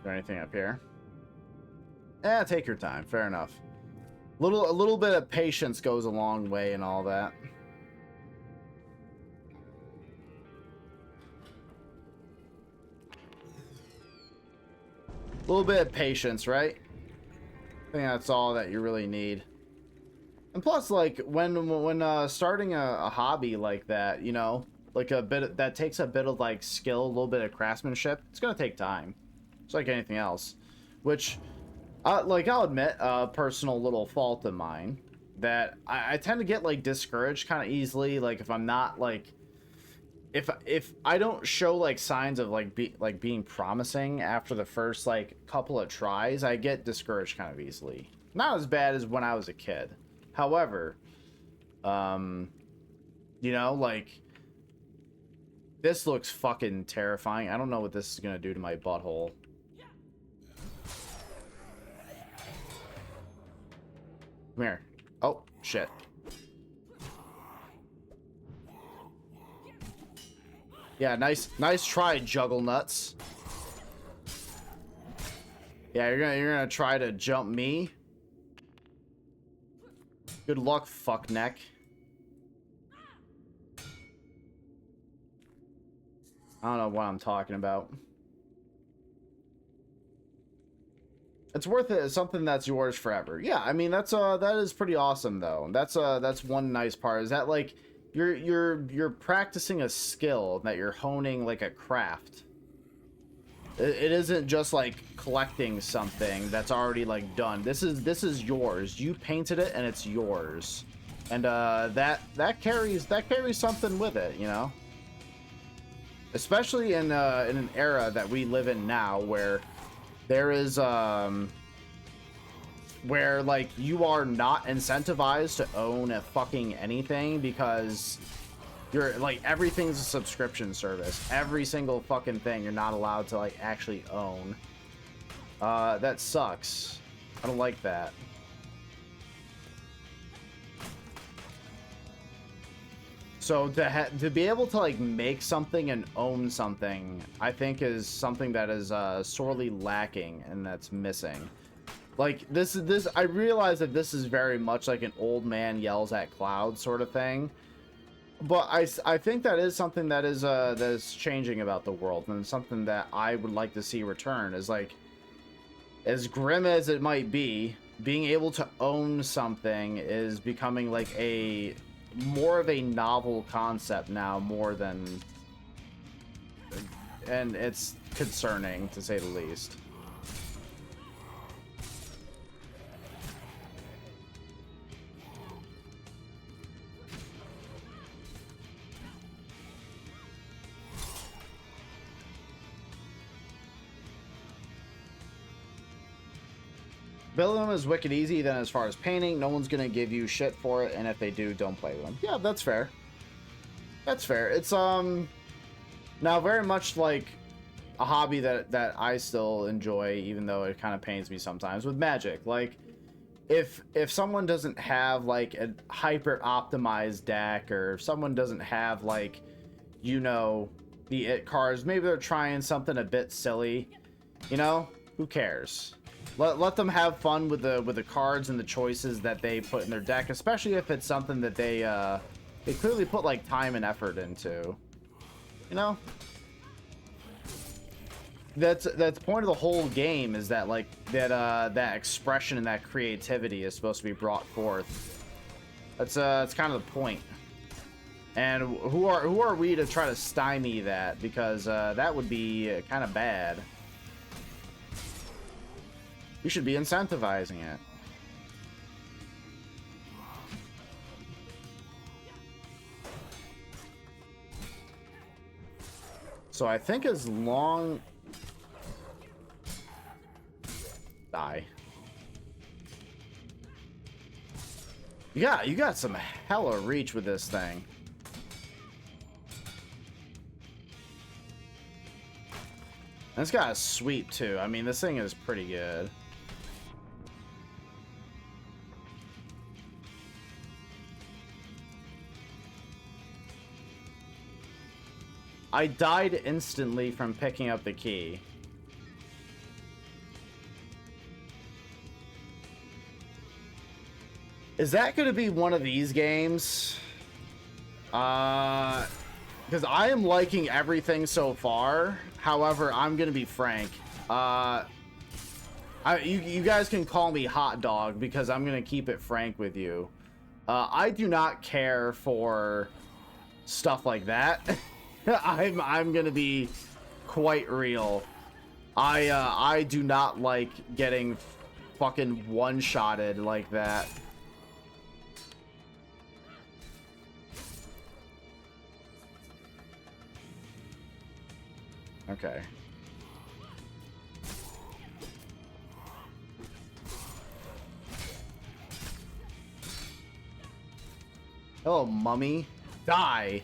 there anything up here? Eh, take your time. Fair enough. A little bit of patience goes a long way and all that. A little bit of patience, right? I think that's all that you really need. And plus, like, when starting a hobby like that, you know, like that takes a bit of like skill, a little bit of craftsmanship. It's gonna take time. It's like anything else, which, like, I'll admit, a personal little fault of mine that I tend to get like discouraged kind of easily. Like if I'm not like, if I don't show like signs of like being promising after the first like couple of tries, I get discouraged kind of easily. Not as bad as when I was a kid. However, you know, like, this looks fucking terrifying. I don't know what this is gonna do to my butthole. Come here. Oh, shit. Yeah, nice try, Juggle Nuts. Yeah, you're gonna try to jump me. Good luck, fuck neck. I don't know what I'm talking about. It's worth it. It's something that's yours forever. Yeah, I mean that is pretty awesome though. That's one nice part, is that like you're practicing a skill, that you're honing like a craft. It isn't just like collecting something that's already like done. This is yours. You painted it and it's yours. And that carries something with it, you know? Especially in an era that we live in now, where there is where like you are not incentivized to own a fucking anything, because you're like, everything's a subscription service. Every single fucking thing you're not allowed to like actually own. That sucks. I don't like that. So to be able to like make something and own something, I think is something that is sorely lacking and that's missing. Like this I realize that this is very much like an old man yells at clouds sort of thing, but I think that is something that is changing about the world, and something that I would like to see return. Is like, as grim as it might be, being able to own something is becoming like a more of a novel concept now, more than, and it's concerning to say the least. Building them is wicked easy. Then as far as painting, no one's gonna give you shit for it, and if they do, don't play with them. Yeah, that's fair. That's fair. It's now very much like a hobby that I still enjoy, even though it kind of pains me sometimes, with Magic. Like, if someone doesn't have like a hyper optimized deck, or if someone doesn't have like, you know, the it cards, maybe they're trying something a bit silly, you know, who cares? Let them have fun with the cards and the choices that they put in their deck, especially if it's something that they clearly put like time and effort into. You know? That's the point of the whole game, is that like that expression and that creativity is supposed to be brought forth. That's kind of the point. And who are we to try to stymie that? Because that would be kind of bad. We should be incentivizing it. So I think as long... Die. You got some hella reach with this thing. And it's got a sweep too. I mean, this thing is pretty good. I died instantly from picking up the key. Is that going to be one of these games? Because I am liking everything so far. However, I'm going to be frank. You guys can call me hot dog because I'm going to keep it frank with you. I do not care for stuff like that. I'm going to be quite real. I do not like getting fucking one-shotted like that. Okay. Hello, mummy. Die.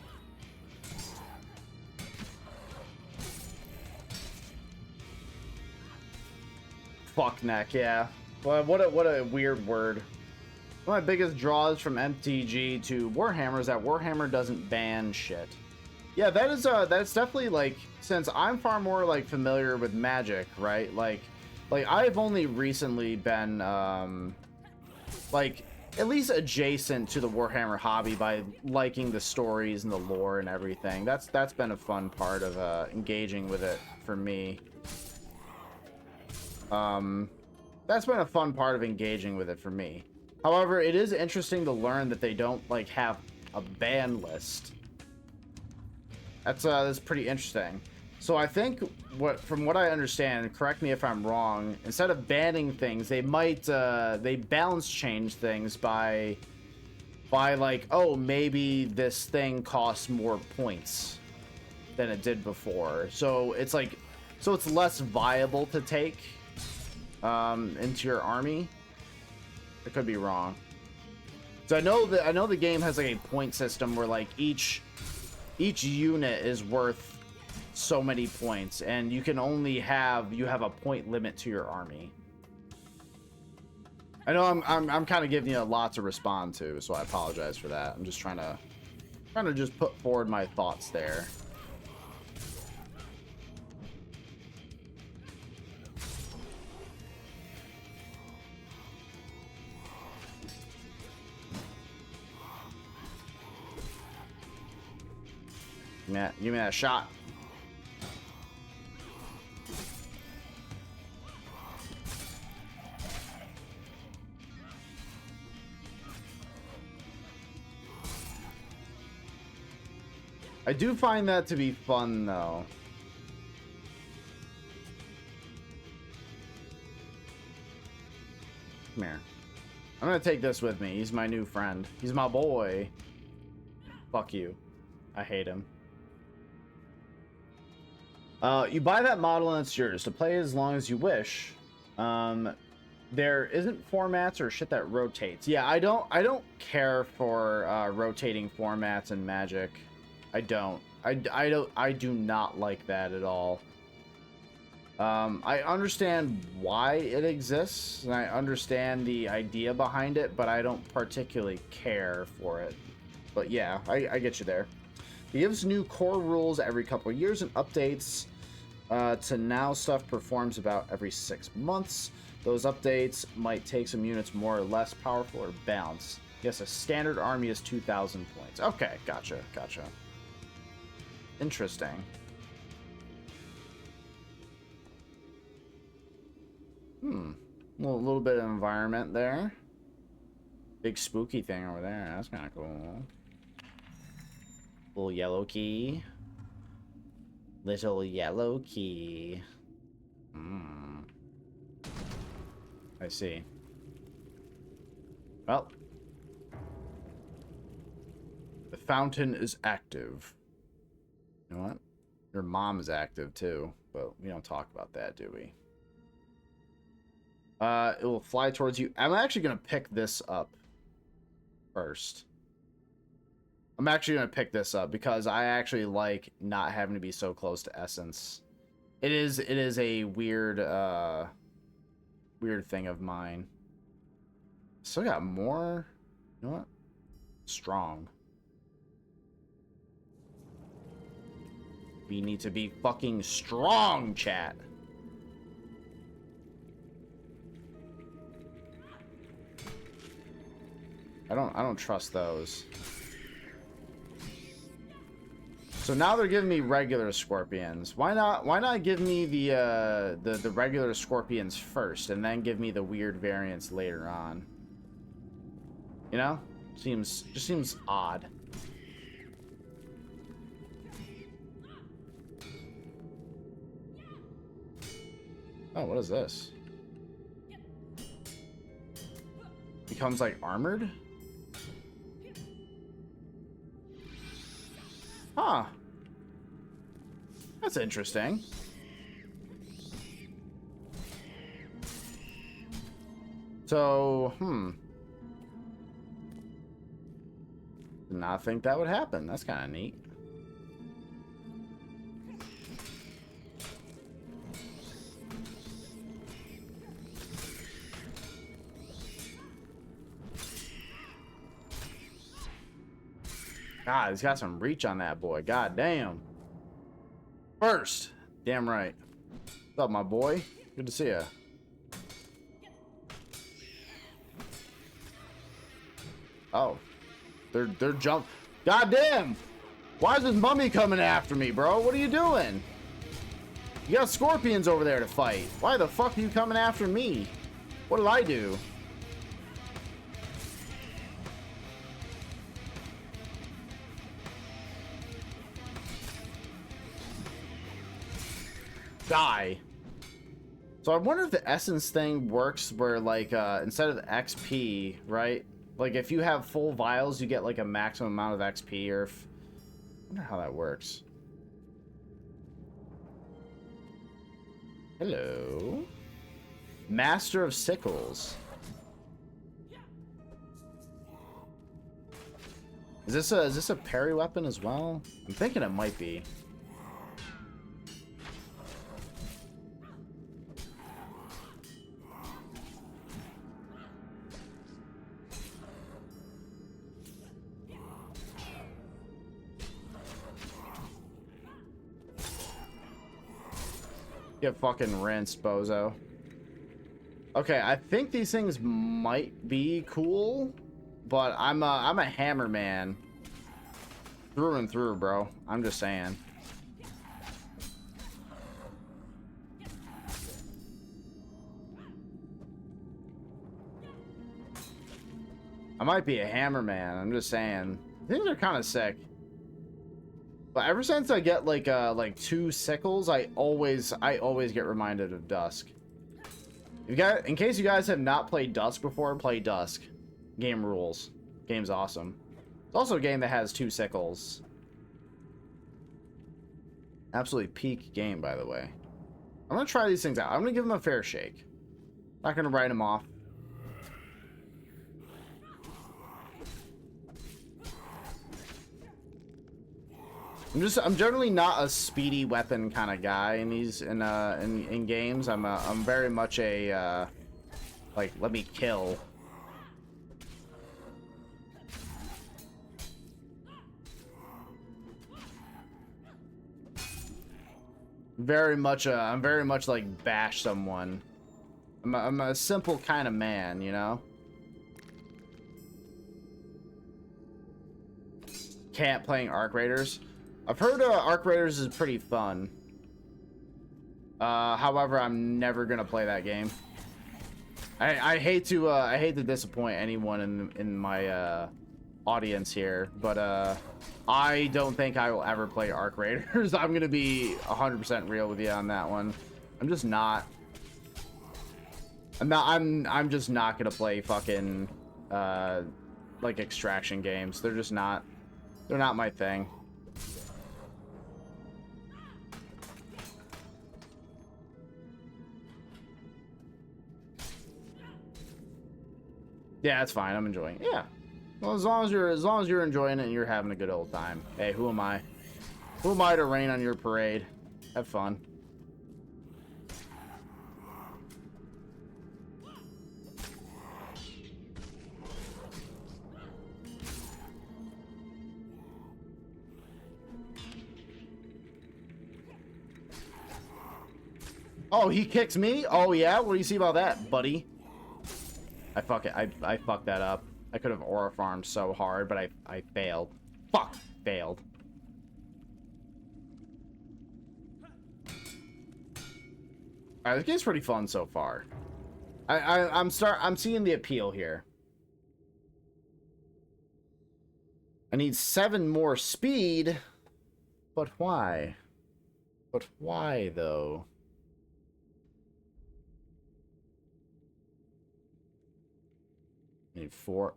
Fuck neck, yeah. Well, what a weird word. One of my biggest draws from MTG to Warhammer is that Warhammer doesn't ban shit. Yeah, that's definitely, like, since I'm far more, like, familiar with Magic, right? Like I've only recently been, like, at least adjacent to the Warhammer hobby by liking the stories and the lore and everything. That's been a fun part of, engaging with it for me. That's been a fun part of engaging with it for me. However, it is interesting to learn that they don't, like, have a ban list. That's pretty interesting. So I think from what I understand, correct me if I'm wrong, instead of banning things, they might they balance change things by like, oh, maybe this thing costs more points than it did before. So it's like, so it's less viable to take into your army. I could be wrong. So I know the game has like a point system where like each unit is worth so many points, and you can only have a point limit to your army. I know I'm kind of giving you a lot to respond to, so I apologize for that. I'm just trying to just put forward my thoughts there. Give me that shot. I do find that to be fun, though. Come here. I'm gonna take this with me. He's my new friend. He's my boy. Fuck you. I hate him. You buy that model and it's yours to play as long as you wish. There isn't formats or shit that rotates. Yeah, I don't care for rotating formats in Magic. I do not like that at all. I understand why it exists, and I understand the idea behind it, but I don't particularly care for it. But yeah, I get you there. He gives new core rules every couple of years and updates to now stuff performs about every 6 months. Those updates might take some units more or less powerful or balanced. Yes, a standard army is 2,000 points. Okay, gotcha. Interesting. A little bit of environment there. Big spooky thing over there. That's kind of cool. Little yellow key. Little yellow key. I see. Well. The fountain is active. You know what? Your mom is active too, but we don't talk about that, do we? It will fly towards you. I'm actually going to pick this up. first. I'm actually going to pick this up because I actually like not having to be so close to essence. It is a weird weird thing of mine. Still got more. You know what? Strong. We need to be fucking strong, chat. I don't trust those. So now they're giving me regular scorpions. Why not give me the regular scorpions first and then give me the weird variants later on? You know? Just seems odd. Oh, what is this? Becomes like armored? Huh. That's interesting. So, did not think that would happen. That's kind of neat. God, he's got some reach on that boy. God damn. First. Damn right. What's up, my boy? Good to see ya. Oh. They're jump. God damn. Why is this mummy coming after me, bro? What are you doing? You got scorpions over there to fight. Why the fuck are you coming after me? What did I do? Die. So I wonder if the essence thing works where, like, instead of the XP, right? Like, if you have full vials, you get, like, a maximum amount of XP, or if... I wonder how that works. Hello? Master of Sickles. Is this a parry weapon as well? I'm thinking it might be. Get fucking rinsed, bozo. Okay, I think these things might be cool, but I'm a hammer man through and through, bro. I'm just saying. I might be a hammer man. I'm just saying. Things are kind of sick. But ever since I get like 2 sickles, I always get reminded of Dusk. In case you guys have not played Dusk before, play Dusk. Game rules. Game's awesome. It's also a game that has 2 sickles. Absolutely peak game, by the way. I'm gonna try these things out. I'm gonna give them a fair shake. Not gonna write them off. I'm generally not a speedy weapon kind of guy in these in games. I'm very much a like, let me kill. I'm very much like bash someone. I'm a simple kind of man, you know. Can't playing Arc Raiders. I've heard Arc Raiders is pretty fun. However, I'm never gonna play that game. I hate to disappoint anyone in my audience here, but I don't think I will ever play Arc Raiders. I'm gonna be 100% real with you on that one. I'm just not. I'm just not gonna play fucking like extraction games. They're just not. They're not my thing. Yeah, that's fine. I'm enjoying it. Yeah. Well, as long as you're enjoying it and you're having a good old time. Hey, who am I? Who am I to rain on your parade? Have fun. Oh, he kicks me? Oh yeah? What do you see about that, buddy? I fucked that up. I could have aura farmed so hard, but I failed. Fuck, failed. Alright, this game's pretty fun so far. I'm seeing the appeal here. I need 7 more speed, but why? But why though?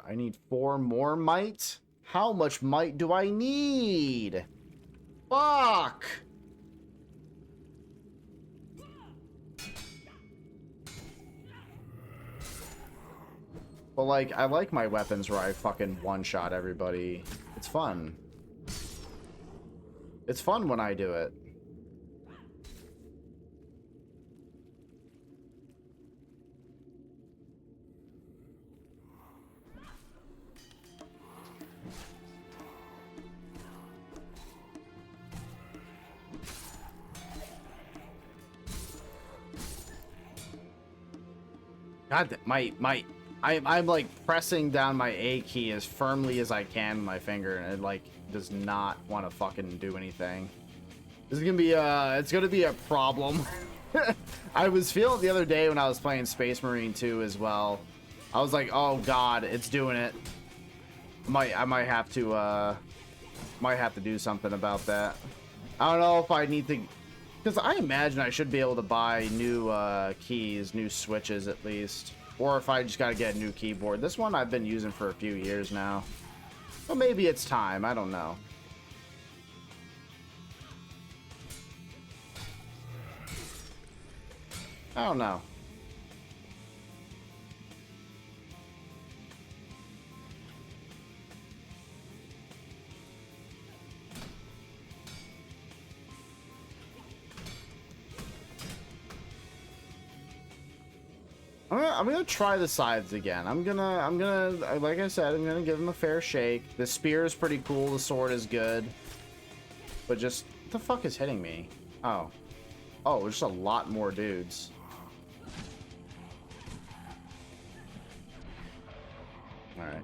I need 4 more might? How much might do I need? Fuck! But like, I like my weapons where I fucking one-shot everybody. It's fun. It's fun when I do it. God, I'm like pressing down my A key as firmly as I can with my finger, and it like does not want to fucking do anything. This is gonna be it's gonna be a problem. I was feeling the other day when I was playing Space Marine 2 as well. I was like, oh god, it's doing it. I might have to do something about that. I don't know if I need to, because I imagine I should be able to buy new keys, new switches at least. Or if I just gotta get a new keyboard. This one I've been using for a few years now. Well, maybe it's time. I don't know. I don't know. I'm gonna try the sides again. I'm gonna, like I said, I'm gonna give them a fair shake. The spear is pretty cool. The sword is good. But just, what the fuck is hitting me? Oh. Oh, there's just a lot more dudes. Alright.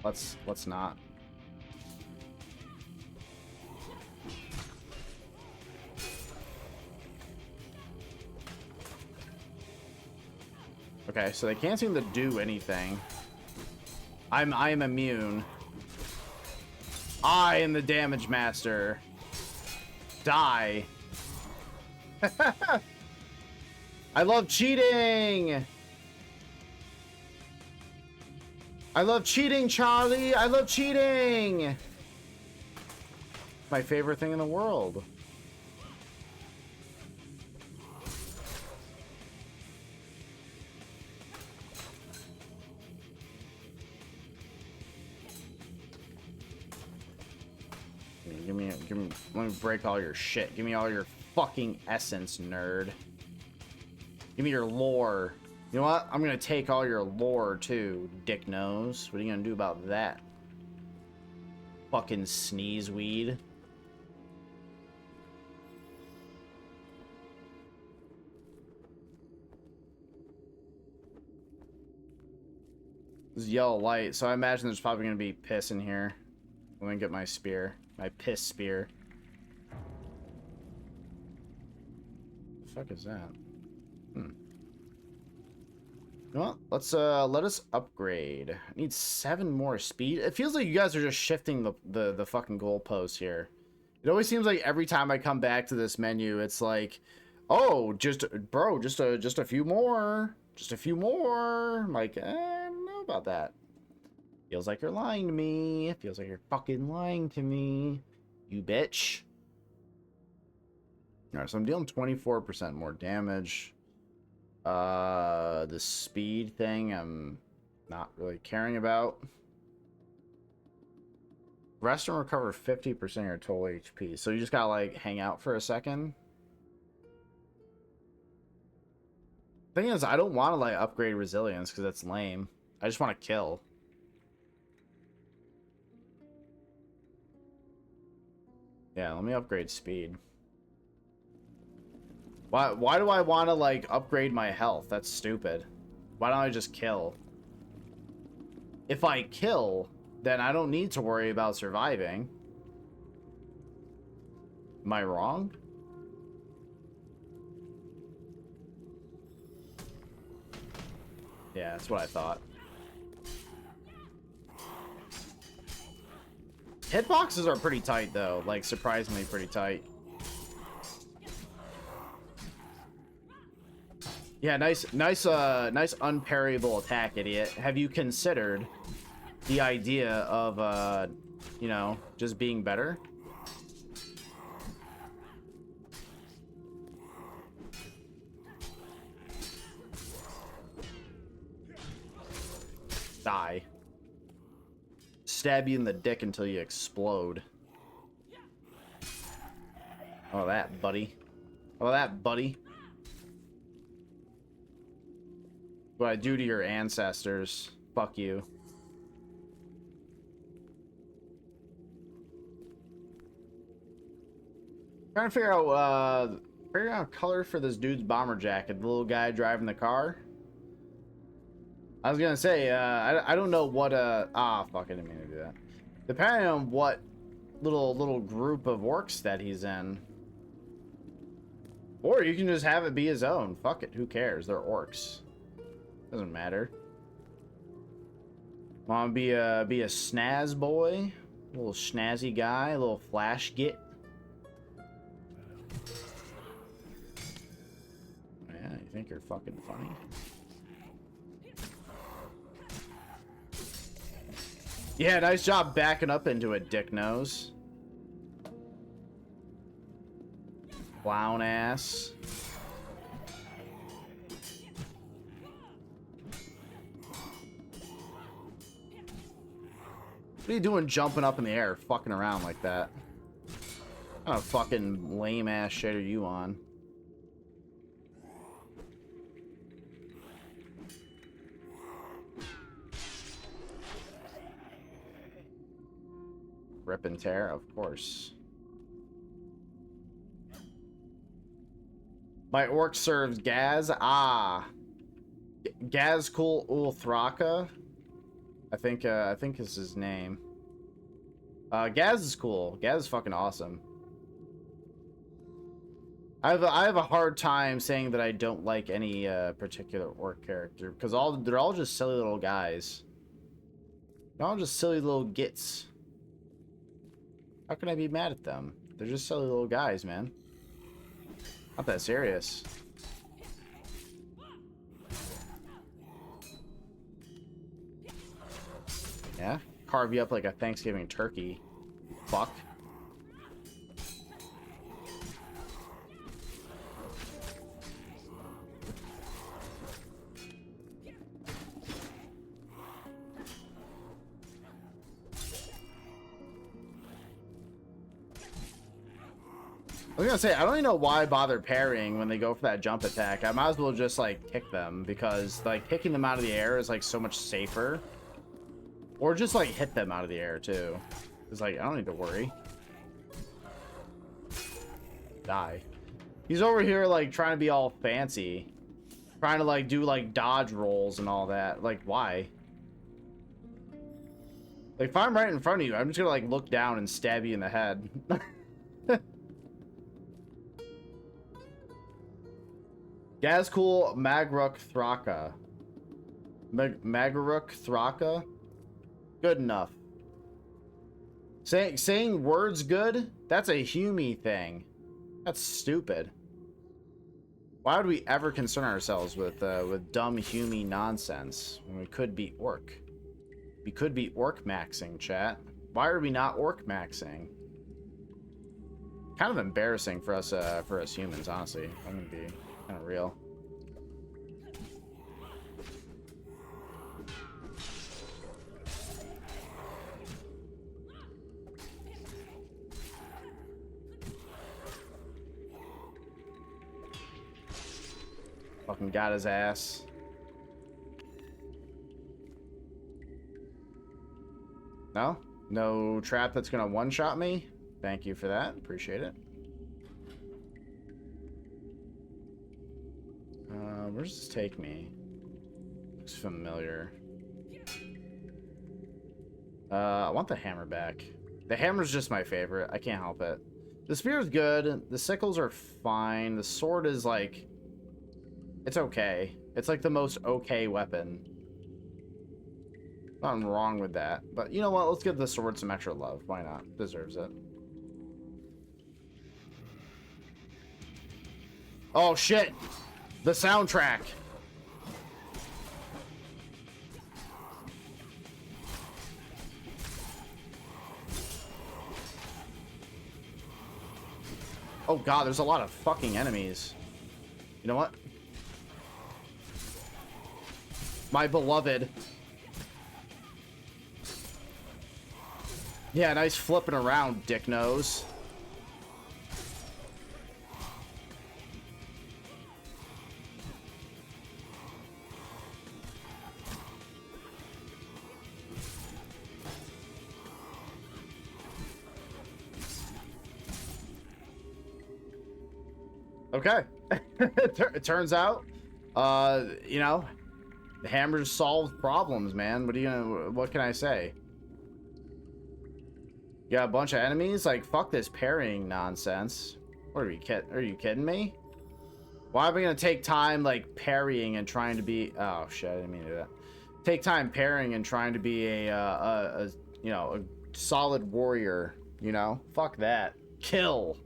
Let's not. Okay, so they can't seem to do anything. I'm immune. I am the damage master. Die. I love cheating. I love cheating, Charlie. I love cheating. My favorite thing in the world. Give me, let me break all your shit. Give me all your fucking essence, nerd. Give me your lore. You know what? I'm gonna take all your lore too, dick nose. What are you gonna do about that? Fucking sneeze weed. This is yellow light, so I imagine there's probably gonna be piss in here. Let me get my spear. My piss spear. The fuck is that? Hmm. You know what? Let's let us upgrade. I need 7 more speed. It feels like you guys are just shifting the fucking goalposts here. It always seems like every time I come back to this menu, it's like, oh, just a few more. Just a few more. I'm like, I don't know about that. Feels like you're lying to me. Feels like you're fucking lying to me. You bitch. Alright, so I'm dealing 24% more damage. The speed thing I'm not really caring about. Rest and recover 50% of your total HP. So you just gotta like hang out for a second. Thing is, I don't want to like upgrade resilience because that's lame. I just want to kill. Yeah, let me upgrade speed. Why do I want to like upgrade my health? That's stupid. Why don't I just kill? If I kill, then I don't need to worry about surviving. Am I wrong? Yeah, that's what I thought. Hitboxes are pretty tight though, like surprisingly pretty tight. Yeah, nice unparryable attack, idiot. Have you considered the idea of, you know, just being better? Die. Stab you in the dick until you explode. Oh, that, buddy. Oh, that, buddy. What I do to your ancestors. Fuck you. Trying to figure out color for this dude's bomber jacket. The little guy driving the car. I was gonna say, I don't know what, fuck, I didn't mean to do that. Depending on what little group of orcs that he's in. Or you can just have it be his own. Fuck it, who cares? They're orcs. Doesn't matter. Wanna be a snaz boy? A little snazzy guy, a little flash git. Yeah, you think you're fucking funny? Yeah, nice job backing up into it, dick nose. Clown ass. What are you doing jumping up in the air, fucking around like that? What kind of fucking lame ass shit are you on? Rip and tear, of course. My orc serves Gaz. Ah, Gazkul Ulthraka. I think is his name. Gaz is cool. Gaz is fucking awesome. I have a hard time saying that I don't like any particular orc character because they're all just silly little guys. They're all just silly little gits. How can I be mad at them? They're just silly little guys, man. Not that serious. Yeah? Carve you up like a Thanksgiving turkey. Fuck. I was gonna say, I don't even know why bother parrying when they go for that jump attack. I might as well just, like, kick them, because, like, kicking them out of the air is, like, so much safer. Or just, like, hit them out of the air, too. It's like, I don't need to worry. Die. He's over here, like, trying to be all fancy. Trying to, like, do, like, dodge rolls and all that. Like, why? Like, if I'm right in front of you, I'm just gonna, like, look down and stab you in the head. Gazkul Magruk Thraka. Magruk Thraka? Good enough. Saying words good? That's a Hume thing. That's stupid. Why would we ever concern ourselves with dumb Hume nonsense when we could be orc? We could be orc maxing, chat. Why are we not orc maxing? Kind of embarrassing for us humans, honestly. I'm gonna be kind of real. Fucking got his ass. No? No trap that's gonna one-shot me? Thank you for that. Appreciate it. Where does this take me? Looks familiar. I want the hammer back. The hammer's just my favorite. I can't help it. The spear's good. The sickles are fine. The sword is like... It's okay. It's like the most okay weapon. Nothing wrong with that. But you know what? Let's give the sword some extra love. Why not? Deserves it. Oh, shit! The soundtrack! Oh god, there's a lot of fucking enemies. You know what? My beloved. Yeah, nice flipping around, dick nose. Okay. It turns out, you know, the hammers solve problems, man. What can I say? You got a bunch of enemies? Like, fuck this parrying nonsense. What are you kidding me? Why am I gonna take time, like, parrying and trying to be... Oh, shit, I didn't mean to do that. Take time parrying and trying to be a you know, a solid warrior, you know? Fuck that. Kill.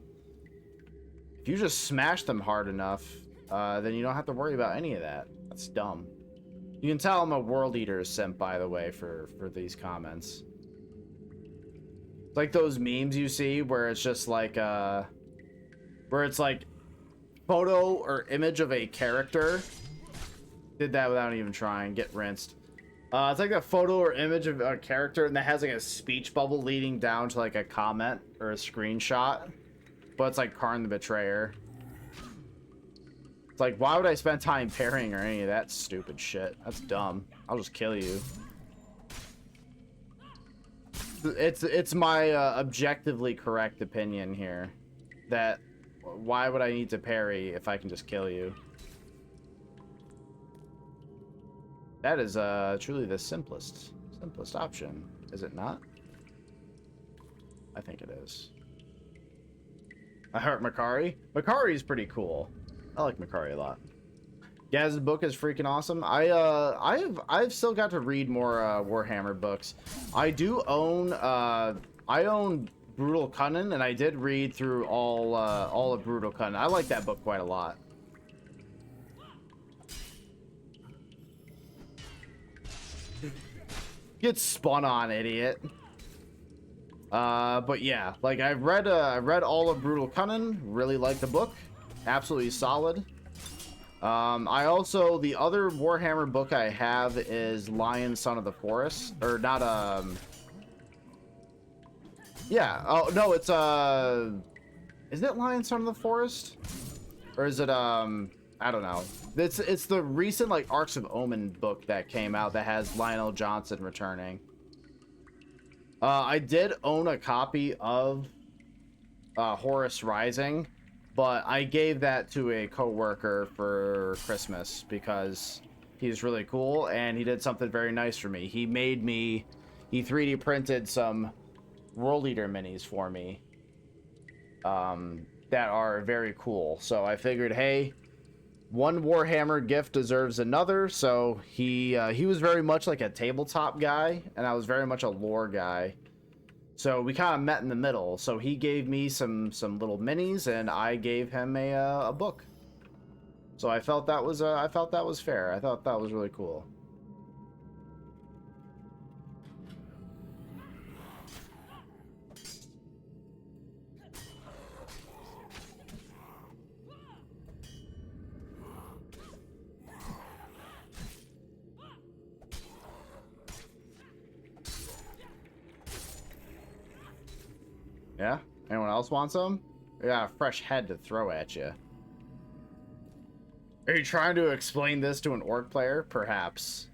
If you just smash them hard enough, then you don't have to worry about any of that. That's dumb. You can tell I'm a World Eater simp, by the way, for these comments. It's like those memes you see where it's just like, where it's like photo or image of a character. Did that without even trying. Get rinsed. It's like a photo or image of a character and that has like a speech bubble leading down to like a comment or a screenshot. But it's like Karn the Betrayer. It's like, why would I spend time parrying or any of that stupid shit? That's dumb. I'll just kill you. It's my objectively correct opinion here. That why would I need to parry if I can just kill you? That is truly the simplest option, is it not? I think it is. I heart Makari. Makari is pretty cool. I like Makari a lot. Gaz's book is freaking awesome. I've still got to read more Warhammer books. I do own I own Brutal Cunning, and I did read through all of Brutal Cunning. I like that book quite a lot. Get spun on, idiot. But yeah, like I read all of Brutal Cunning. Really like the book. Absolutely solid. I also, the other Warhammer book I have is Lion, Son of the Forest, or not. Yeah. Oh no, it's is it Lion, Son of the Forest, or is it I don't know. It's the recent like Arcs of Omen book that came out that has Lionel Johnson returning. I did own a copy of Horus Rising, but I gave that to a coworker for Christmas because he's really cool and he did something very nice for me. He 3D printed some World Eater minis for me that are very cool. So I figured, hey, one Warhammer gift deserves another. So he was very much like a tabletop guy, and I was very much a lore guy. So we kind of met in the middle. So he gave me some little minis, and I gave him a book. So I felt that was fair. I thought that was really cool. Yeah? Anyone else want some? I got a fresh head to throw at you. Are you trying to explain this to an orc player? Perhaps.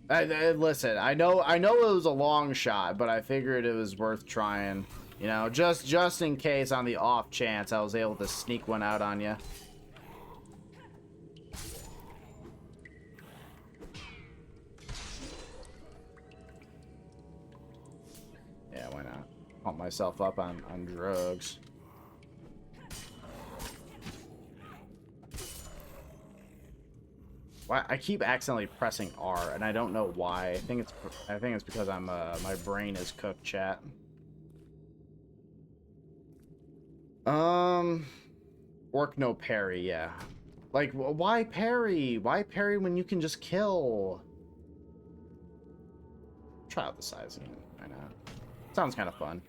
Listen, I know it was a long shot, but I figured it was worth trying. You know, just in case, on the off chance I was able to sneak one out on you. Yeah, why not? Pump myself up on drugs. Why I keep accidentally pressing R, and I don't know why. I think it's because I'm my brain is cooked, chat. Orc no parry, yeah. Like, why parry? Why parry when you can just kill? Try out the size again. I know. Sounds kind of fun.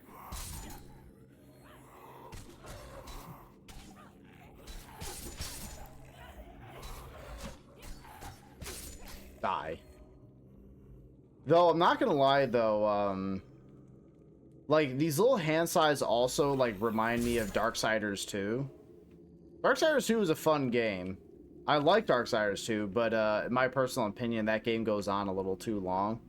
Die. Though, I'm not gonna lie, though, like, these little hand size also, like, remind me of Darksiders 2. Darksiders 2 is a fun game. I like Darksiders 2, but, in my personal opinion, that game goes on a little too long.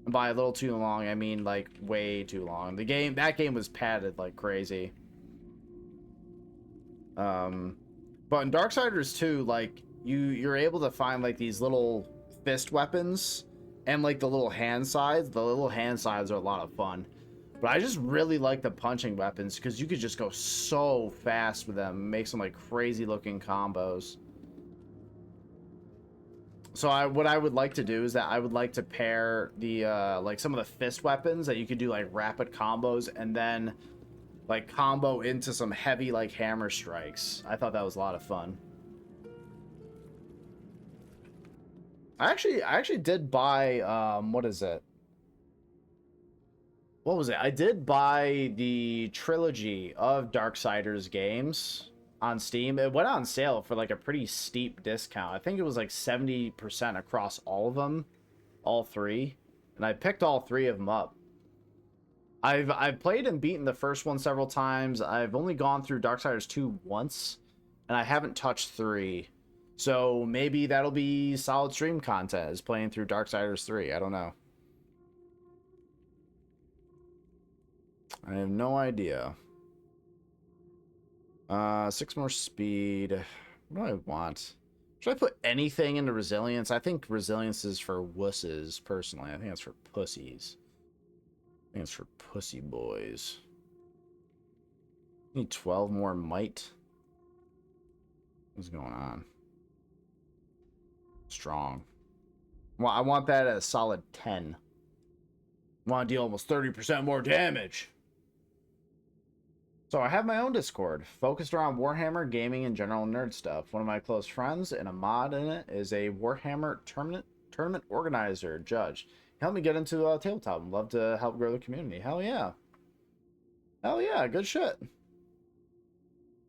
And by a little too long, I mean, like, way too long. That game was padded like crazy. But in Darksiders 2, like, you're able to find, like, these little fist weapons and, like, the little hand sides. The little hand sides are a lot of fun. But I just really like the punching weapons because you could just go so fast with them, make some, like, crazy looking combos. So what I would like to do is that I would like to pair the like some of the fist weapons that you could do like rapid combos and then like combo into some heavy like hammer strikes. I thought that was a lot of fun. I actually did buy what is it? What was it? I did buy the trilogy of Darksiders games on Steam. It went on sale for like a pretty steep discount. I think it was like 70% across all of them, all three. And I picked all three of them up. I've played and beaten the first one several times. I've only gone through Darksiders 2 once, and I haven't touched 3. So maybe that'll be solid stream content, is playing through Darksiders 3. I don't know. I have no idea. 6 more speed. What do I want? Should I put anything into resilience? I think resilience is for wusses, personally. I think it's for pussies. I think it's for pussy boys. Need 12 more might. What's going on? Strong. Well, I want that at a solid 10. I want to deal almost 30% more damage. So I have my own Discord, focused around Warhammer, gaming, and general nerd stuff. One of my close friends and a mod in it is a Warhammer tournament organizer, Judge. Help me get into tabletop. I'd love to help grow the community. Hell yeah. Hell yeah, good shit.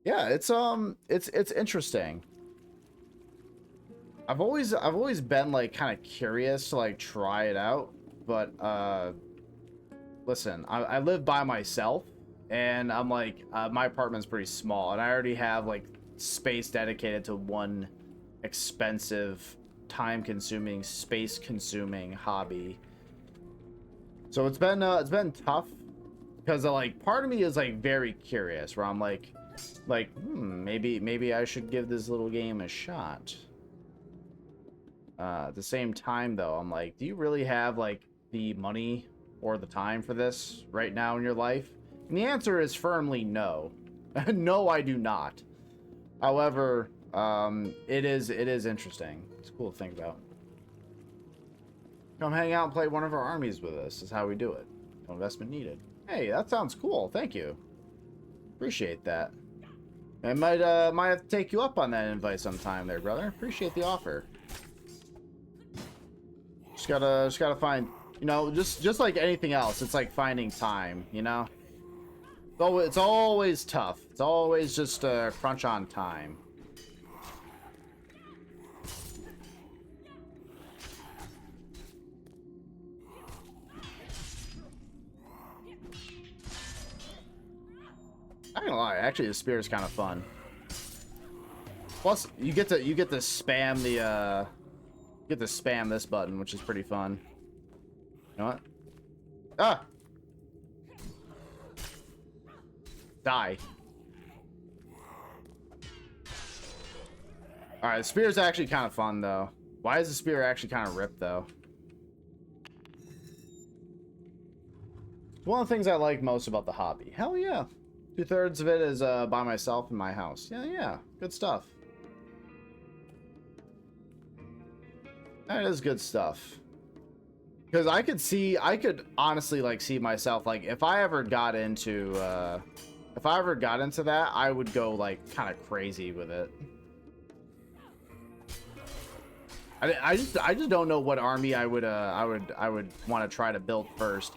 Yeah, it's interesting. I've always been like kind of curious to like try it out, but listen, I live by myself. And I'm like, my apartment's pretty small, and I already have like space dedicated to one expensive, time-consuming, space-consuming hobby. So it's been tough because like part of me is like very curious, where I'm like, maybe I should give this little game a shot. At the same time, though, I'm like, do you really have like the money or the time for this right now in your life? And the answer is firmly no. No, I do not. However, it is interesting. It's cool to think about. Come hang out and play one of our armies with us. Is how we do it. No investment needed. Hey, that sounds cool. Thank you. Appreciate that. I might have to take you up on that invite sometime there, brother. Appreciate the offer. Just gotta find, you know, just like anything else, it's like finding time, you know? So it's always tough. It's always just a crunch on time. I'm not gonna lie, actually the spear is kind of fun. Plus, you get to spam the this button, which is pretty fun. You know what? Ah! Die. Alright, the spear is actually kind of fun, though. Why is the spear actually kind of ripped, though? One of the things I like most about the hobby. Hell yeah. 2/3 of it is by myself in my house. Yeah. Good stuff. That is good stuff. Because I could honestly, like, see myself, like, if I ever got into that, I would go, like, kind of crazy with it. I just don't know what army I would want to try to build first.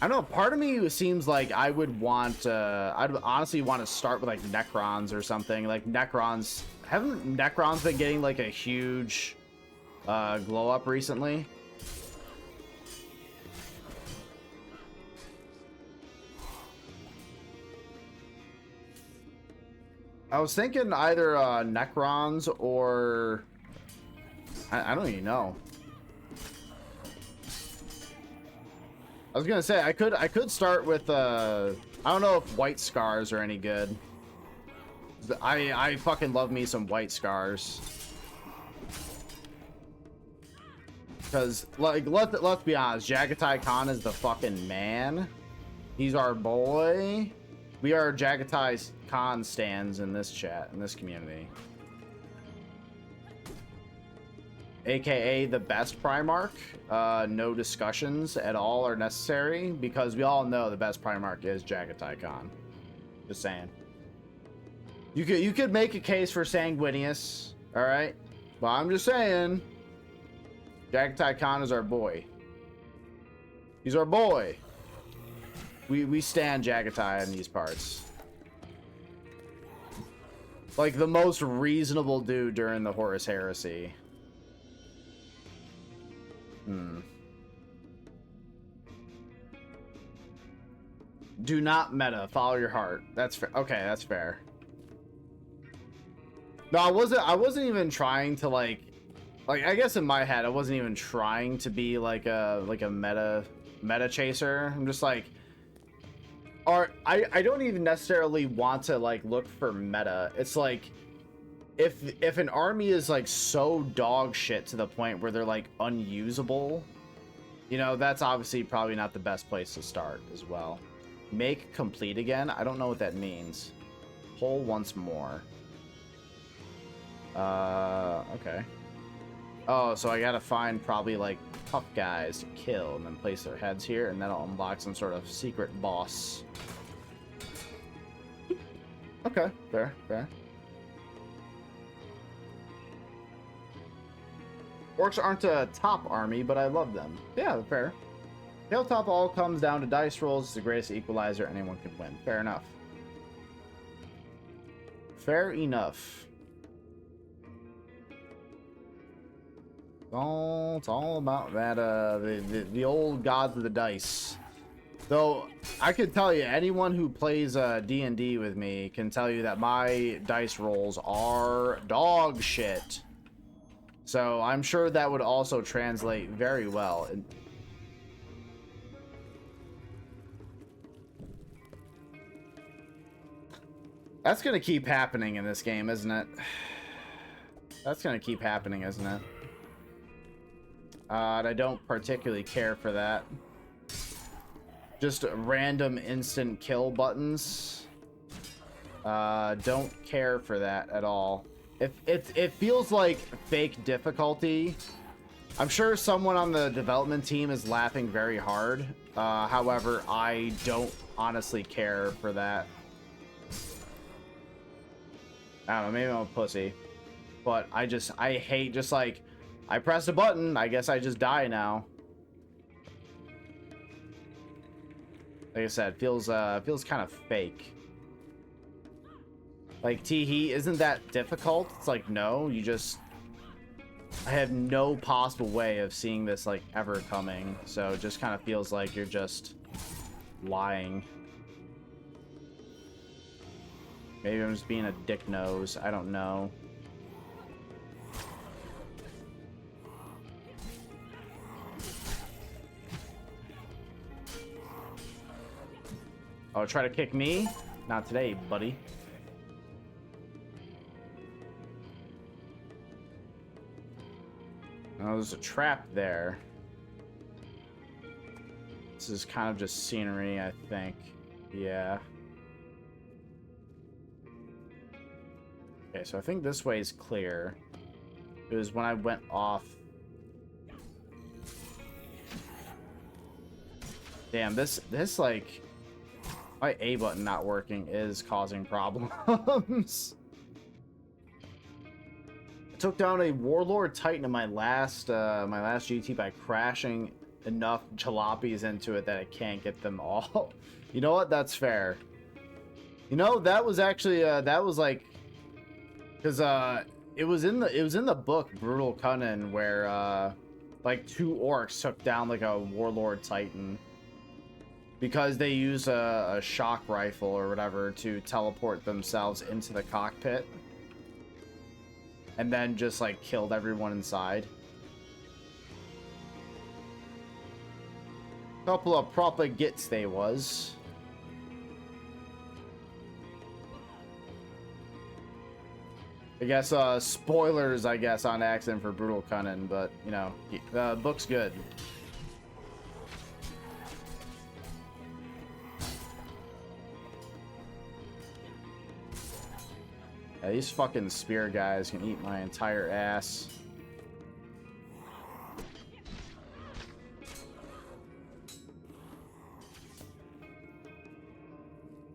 I don't know, part of me seems like I would want I'd honestly want to start with like Necrons or something. Like Necrons, haven't Necrons been getting like a huge glow up recently? I was thinking either Necrons or I don't even know. I was gonna say I could start with I don't know if white scars are any good. I fucking love me some white scars. Because like let's be honest, Jagatai Khan is the fucking man. He's our boy. We are Jagatai Khan stans in this chat, in this community. AKA the best Primarch. No discussions at all are necessary because we all know the best Primarch is Jagatai Khan. Just saying. You could make a case for Sanguinius, all right? But I'm just saying, Jagatai Khan is our boy. He's our boy. We stand Jagatai in these parts. Like the most reasonable dude during the Horus Heresy. Do not meta. Follow your heart. That's fair. Okay, that's fair. No, I wasn't even trying to like I guess in my head I wasn't even trying to be like a meta chaser. I'm just like, I don't even necessarily want to like look for meta. It's like if an army is like so dog shit to the point where they're like unusable, you know, that's obviously probably not the best place to start as well. Make complete again. I don't know what that means. Pull once more. Okay. Oh, so I gotta find probably like tough guys to kill and then place their heads here, and that'll unlock some sort of secret boss. Okay, fair. Orcs aren't a top army, but I love them. Yeah, fair. Tabletop all comes down to dice rolls. It's the greatest equalizer anyone can win. Fair enough. Fair enough. It's all about that, the old gods of the dice. Though, I could tell you, anyone who plays D&D with me can tell you that my dice rolls are dog shit. So, I'm sure that would also translate very well. That's gonna keep happening in this game, isn't it? That's gonna keep happening, isn't it? And I don't particularly care for that. Just random instant kill buttons. Don't care for that at all. It feels like fake difficulty. I'm sure someone on the development team is laughing very hard. However, I don't honestly care for that. I don't know, maybe I'm a pussy. But I hate just like, I press a button, I guess I just die now. Like I said, feels kind of fake. Like, Teehee, isn't that difficult? It's like, no, you just... I have no possible way of seeing this, like, ever coming. So it just kind of feels like you're just lying. Maybe I'm just being a dick nose. I don't know. Oh, try to kick me? Not today, buddy. Oh, there's a trap there. This is kind of just scenery, I think. Yeah. Okay, so I think this way is clear. It was when I went off. Damn, this like, my A button not working is causing problems. I took down a Warlord Titan in my last GT by crashing enough jalopies into it that I can't get them all. You know what? That's fair. You know, that was actually that was like, because it was in the book Brutal Cunning where like 2 orcs took down like a Warlord Titan because they use a shock rifle or whatever to teleport themselves into the cockpit and then just like killed everyone inside. Couple of proper gits they was. I guess spoilers, I guess, on accident for Brutal Cunning, but you know, the book's good. Yeah, these fucking spear guys can eat my entire ass.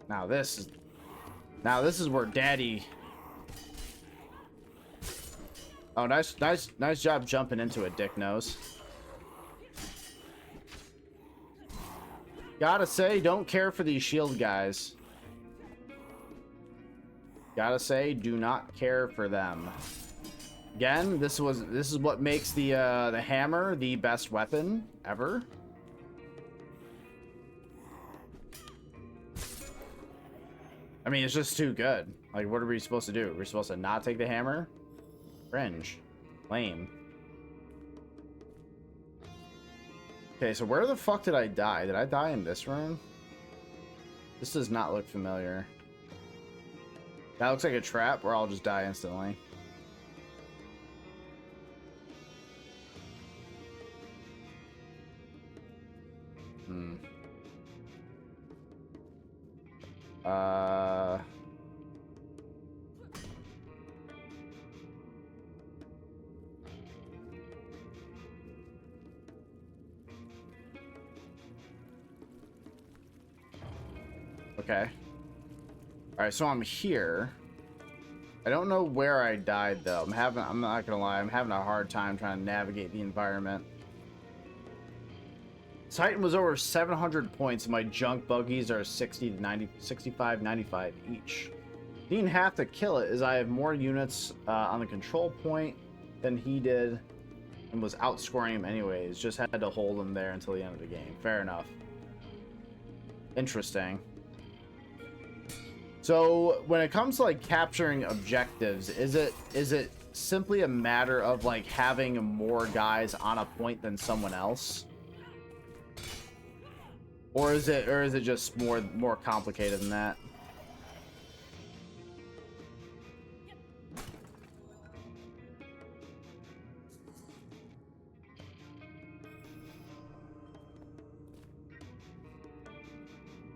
Now this is where Daddy. Oh, nice job jumping into it, Dick Nose. Gotta say, don't care for these shield guys. Gotta say, do not care for them. Again, this is what makes the hammer the best weapon ever. I mean, it's just too good. Like, what are we supposed to do? We're supposed to not take the hammer? Cringe. Lame. Okay, so where the fuck did I die? Did I die in this room? This does not look familiar. That looks like a trap where I'll just die instantly. Okay. Alright, so I'm here. I don't know where I died though. I'm not gonna lie, I'm having a hard time trying to navigate the environment. Titan was over 700 points and my junk buggies are 60 to 90, 65, 95 each. Didn't have to kill it as I have more units on the control point than he did and was outscoring him anyways. Just had to hold him there until the end of the game. Fair enough. Interesting. So when it comes to like capturing objectives, is it simply a matter of like having more guys on a point than someone else? Or is it just more complicated than that?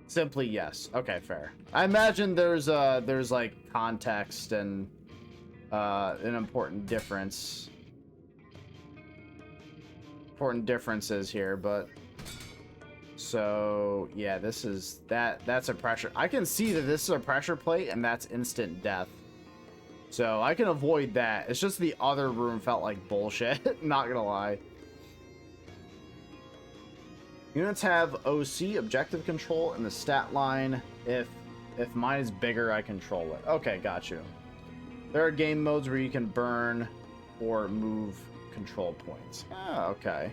Simply yes. Okay, fair. I imagine there's like context and an important differences here, but so yeah, that's a pressure. I can see that this is a pressure plate and that's instant death. So I can avoid that. It's just the other room felt like bullshit, not gonna lie. Units have OC, objective control, in the stat line. If mine is bigger, I control it. Okay, got you. There are game modes where you can burn or move control points. Ah, okay.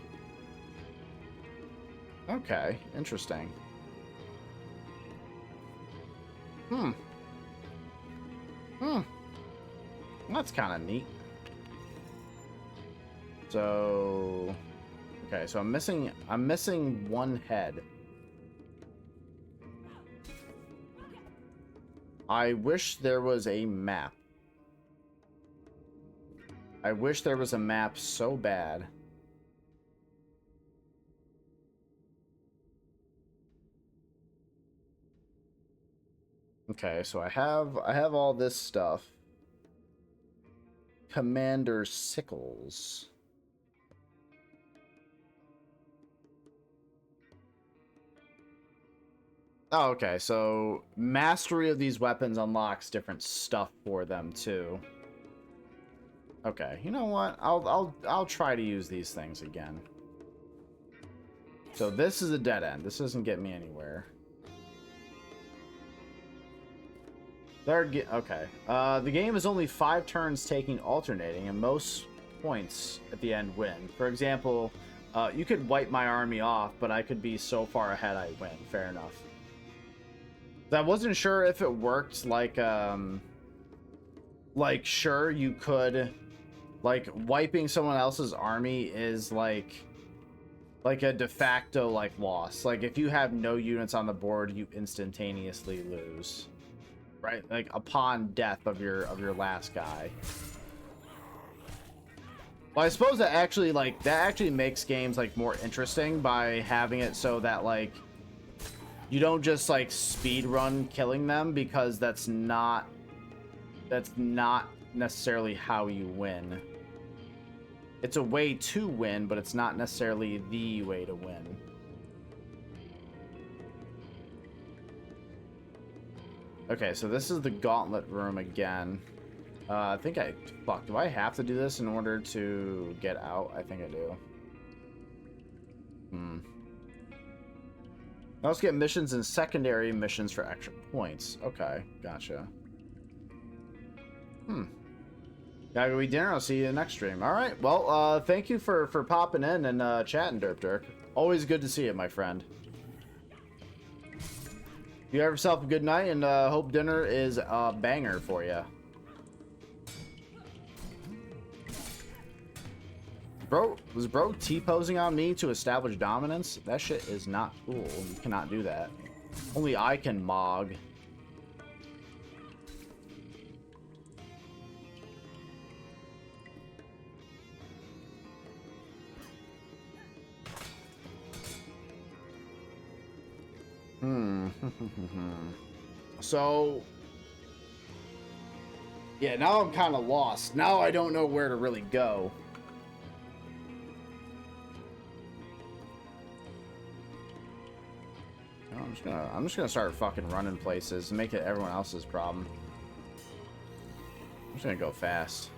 Okay, interesting. That's kind of neat. So... okay, so I'm missing one head. I wish there was a map. I wish there was a map so bad. Okay, so I have all this stuff. Commander Sickles. Oh, okay, so mastery of these weapons unlocks different stuff for them too. Okay, you know what? I'll try to use these things again. So this is a dead end. This doesn't get me anywhere. Okay. The game is only 5 turns taking alternating, and most points at the end win. For example, you could wipe my army off, but I could be so far ahead I win. Fair enough. I wasn't sure if it worked like sure you could, like wiping someone else's army is like a de facto like loss. Like if you have no units on the board, you instantaneously lose. Right? Like upon death of your last guy. Well, I suppose that actually makes games like more interesting by having it so that like you don't just like speed run killing them, because that's not necessarily how you win. It's a way to win, but it's not necessarily the way to win. Okay, so this is the gauntlet room again. I think do I have to do this in order to get out? I think I do. I also get missions and secondary missions for extra points. Okay, gotcha. Gotta go eat dinner. I'll see you in the next stream. Alright, well, thank you for popping in and chatting, Derp Dirk. Always good to see you, my friend. You have yourself a good night, and hope dinner is a banger for you. Was bro T-posing on me to establish dominance? That shit is not cool. You cannot do that. Only I can mog. So yeah, now I'm kind of lost. Now I don't know where to really go. I'm just gonna start fucking running places and make it everyone else's problem. I'm just gonna go fast.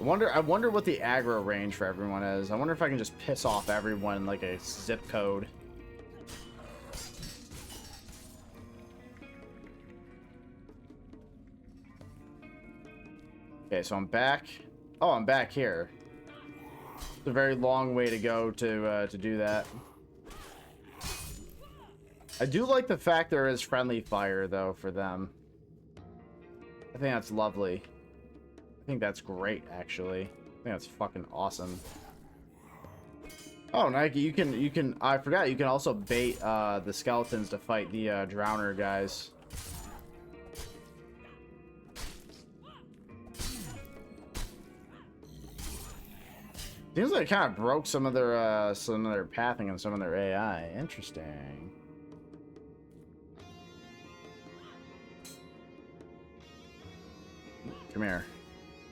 I wonder what the aggro range for everyone is. I wonder if I can just piss off everyone in like a zip code. Okay, so I'm back. Oh, I'm back here. It's a very long way to go to do that. I do like the fact there is friendly fire though for them. I think that's lovely. I think that's great, actually. I think that's fucking awesome. Oh, Nike, you can. I forgot you can also bait the skeletons to fight the drowner guys. Seems like it kind of broke some of their pathing and some of their AI. Interesting. Come here.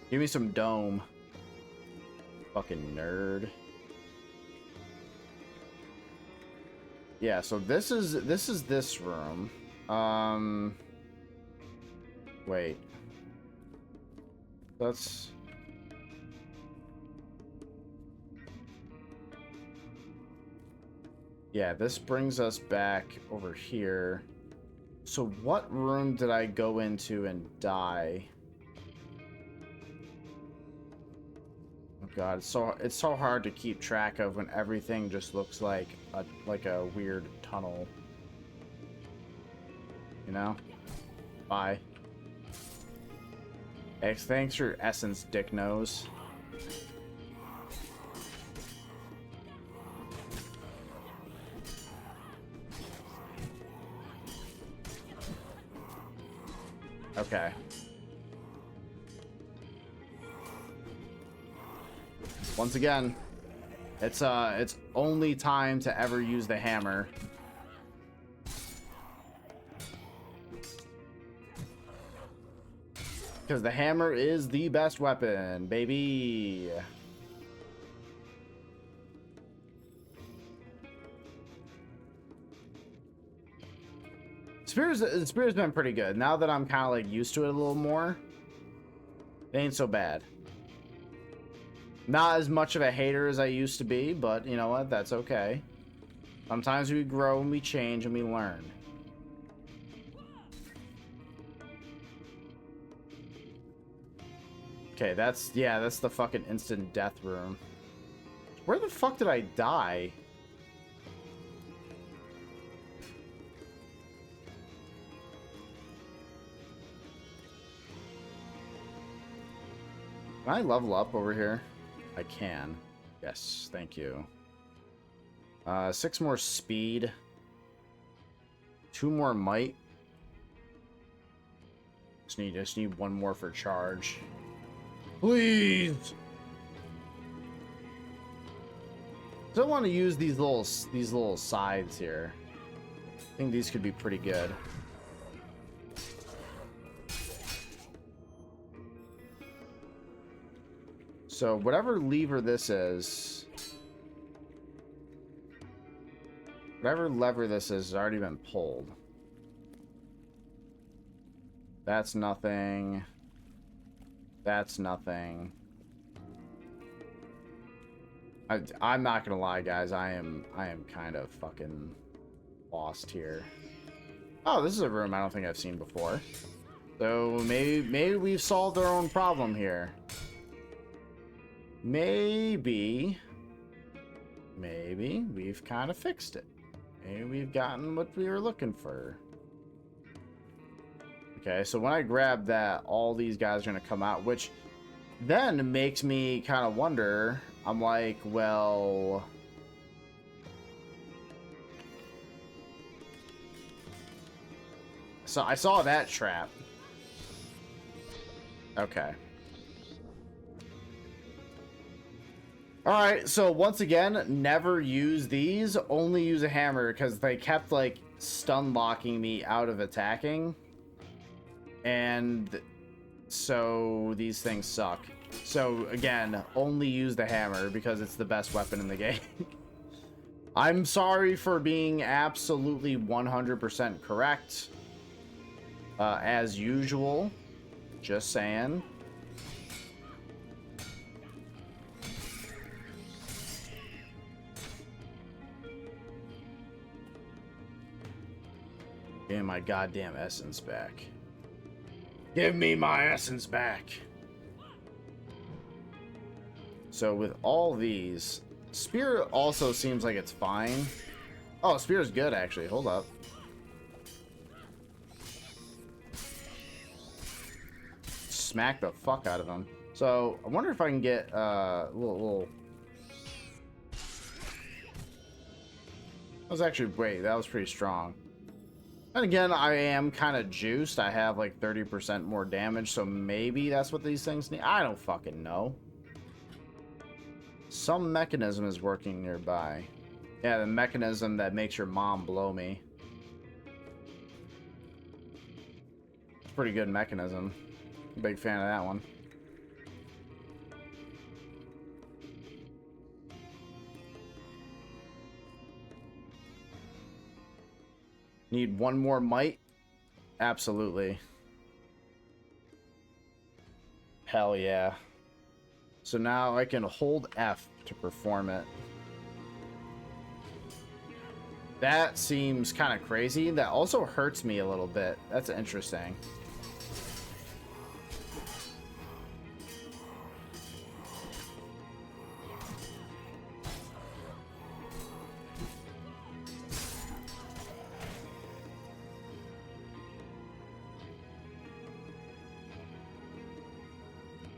Give me some dome. Fucking nerd. Yeah, so this is this room. Wait. That's yeah, this brings us back over here. So what room did I go into and die? Oh god, it's so hard to keep track of when everything just looks like a weird tunnel. You know? Bye. Thanks for essence, dick nose. Okay. Once again, it's only time to ever use the hammer. Because the hammer is the best weapon, baby. Spear's been pretty good. Now that I'm kind of like used to it a little more, it ain't so bad. Not as much of a hater as I used to be, but you know what? That's okay. Sometimes we grow and we change and we learn. Okay, that's the fucking instant death room. Where the fuck did I die? Can I level up over here? I can. Yes, thank you. 6 more speed. 2 more might. Just need 1 more for charge. Please. Still want to use these little sides here. I think these could be pretty good. So whatever lever this is, whatever lever this is, has already been pulled. That's nothing. That's nothing. I'm not gonna lie, guys. I am kind of fucking lost here. Oh, this is a room I don't think I've seen before. So maybe we've solved our own problem here. Maybe we've kind of fixed it. Maybe we've gotten what we were looking for. Okay, so when I grab that, all these guys are going to come out, which then makes me kind of wonder. I'm like, well... So I saw that trap. Okay. Alright, so once again, never use these. Only use a hammer because they kept, like, stun locking me out of attacking. And so these things suck. So again, only use the hammer because it's the best weapon in the game. I'm sorry for being absolutely 100% correct. As usual. Just saying. Give me my goddamn essence back. Give me my essence back. So with all these, spear also seems like it's fine. Oh, spear's good actually. Hold up. Smack the fuck out of him. So I wonder if I can get a little. That was actually, wait, that was pretty strong. And again, I am kind of juiced. I have like 30% more damage, so maybe that's what these things need. I don't fucking know. Some mechanism is working nearby. Yeah, the mechanism that makes your mom blow me. It's a pretty good mechanism. Big fan of that one. Need 1 more might? Absolutely. Hell yeah. So now I can hold F to perform it. That seems kind of crazy. That also hurts me a little bit. That's interesting.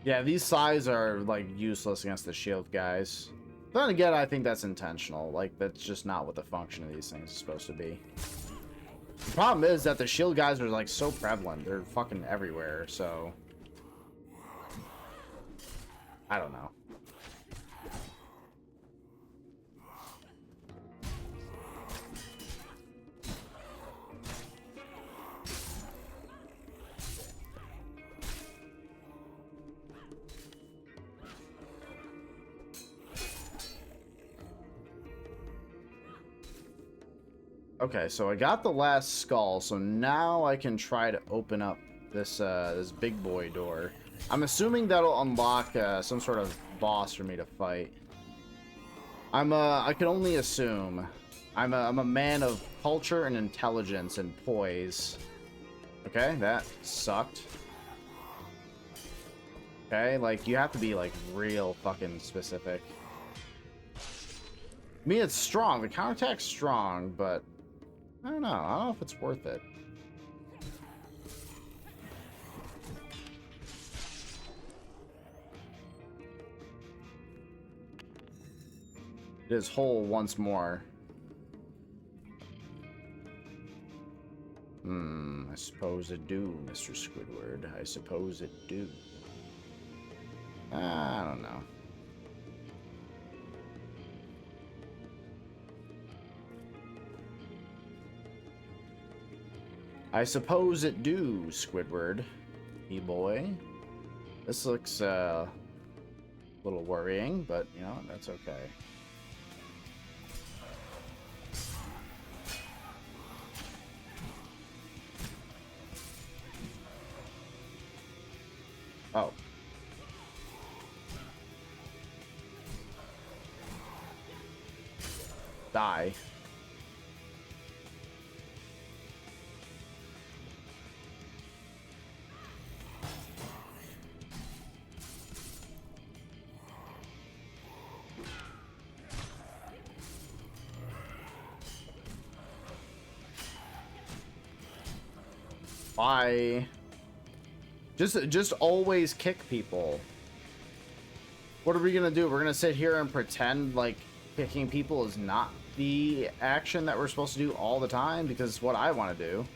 Yeah, these sides are, like, useless against the shield guys. Then again, I think that's intentional. Like, that's just not what the function of these things is supposed to be. The problem is that the shield guys are like so prevalent. They're fucking everywhere, so I don't know. Okay, so I got the last skull, so now I can try to open up this this big boy door. I'm assuming that'll unlock some sort of boss for me to fight. I can only assume. I'm a man of culture and intelligence and poise. Okay, that sucked. Okay, like you have to be like real fucking specific. I mean, it's strong. The counterattack's strong, but I don't know if it's worth it. It is whole once more. I suppose it do, Mr. Squidward. I suppose it do. I don't know. I suppose it do, Squidward. Me boy. This looks a little worrying, but you know, that's okay. Oh. Die. Bye. Just always kick people. What are we gonna do? We're gonna sit here and pretend like kicking people is not the action that we're supposed to do all the time, because it's what I want to do.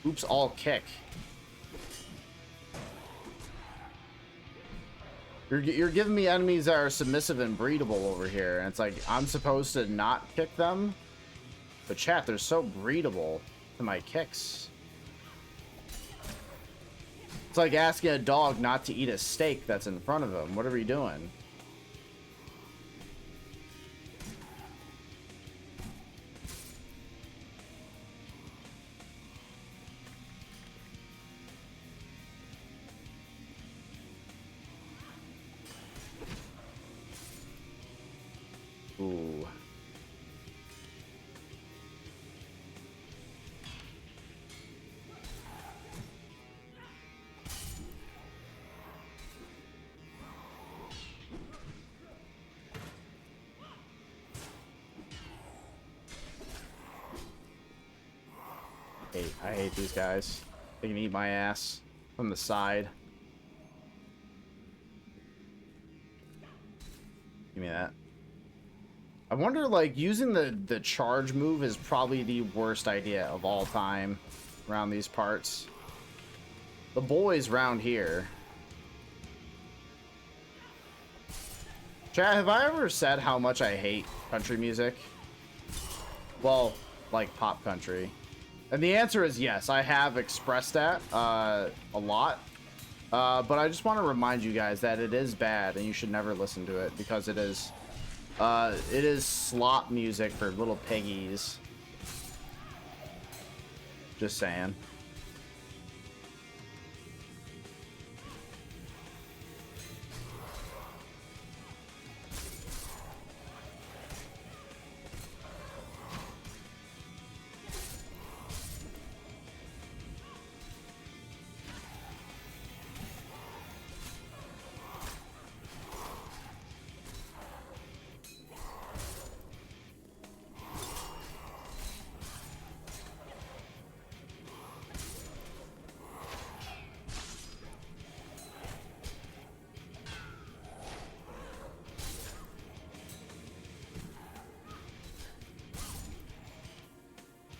Oops, all kick. You're giving me enemies that are submissive and breedable over here, and it's like I'm supposed to not kick them, but chat, they're so breedable to my kicks. It's like asking a dog not to eat a steak that's in front of him. What are we doing? Ooh. I hate these guys. They can eat my ass from the side. Give me that. I wonder, like, using the charge move is probably the worst idea of all time around these parts. The boys round here. Chat, have I ever said how much I hate country music? Well, like pop country. And the answer is yes, I have expressed that a lot. But I just want to remind you guys that it is bad and you should never listen to it, because it is slop music for little piggies. Just saying.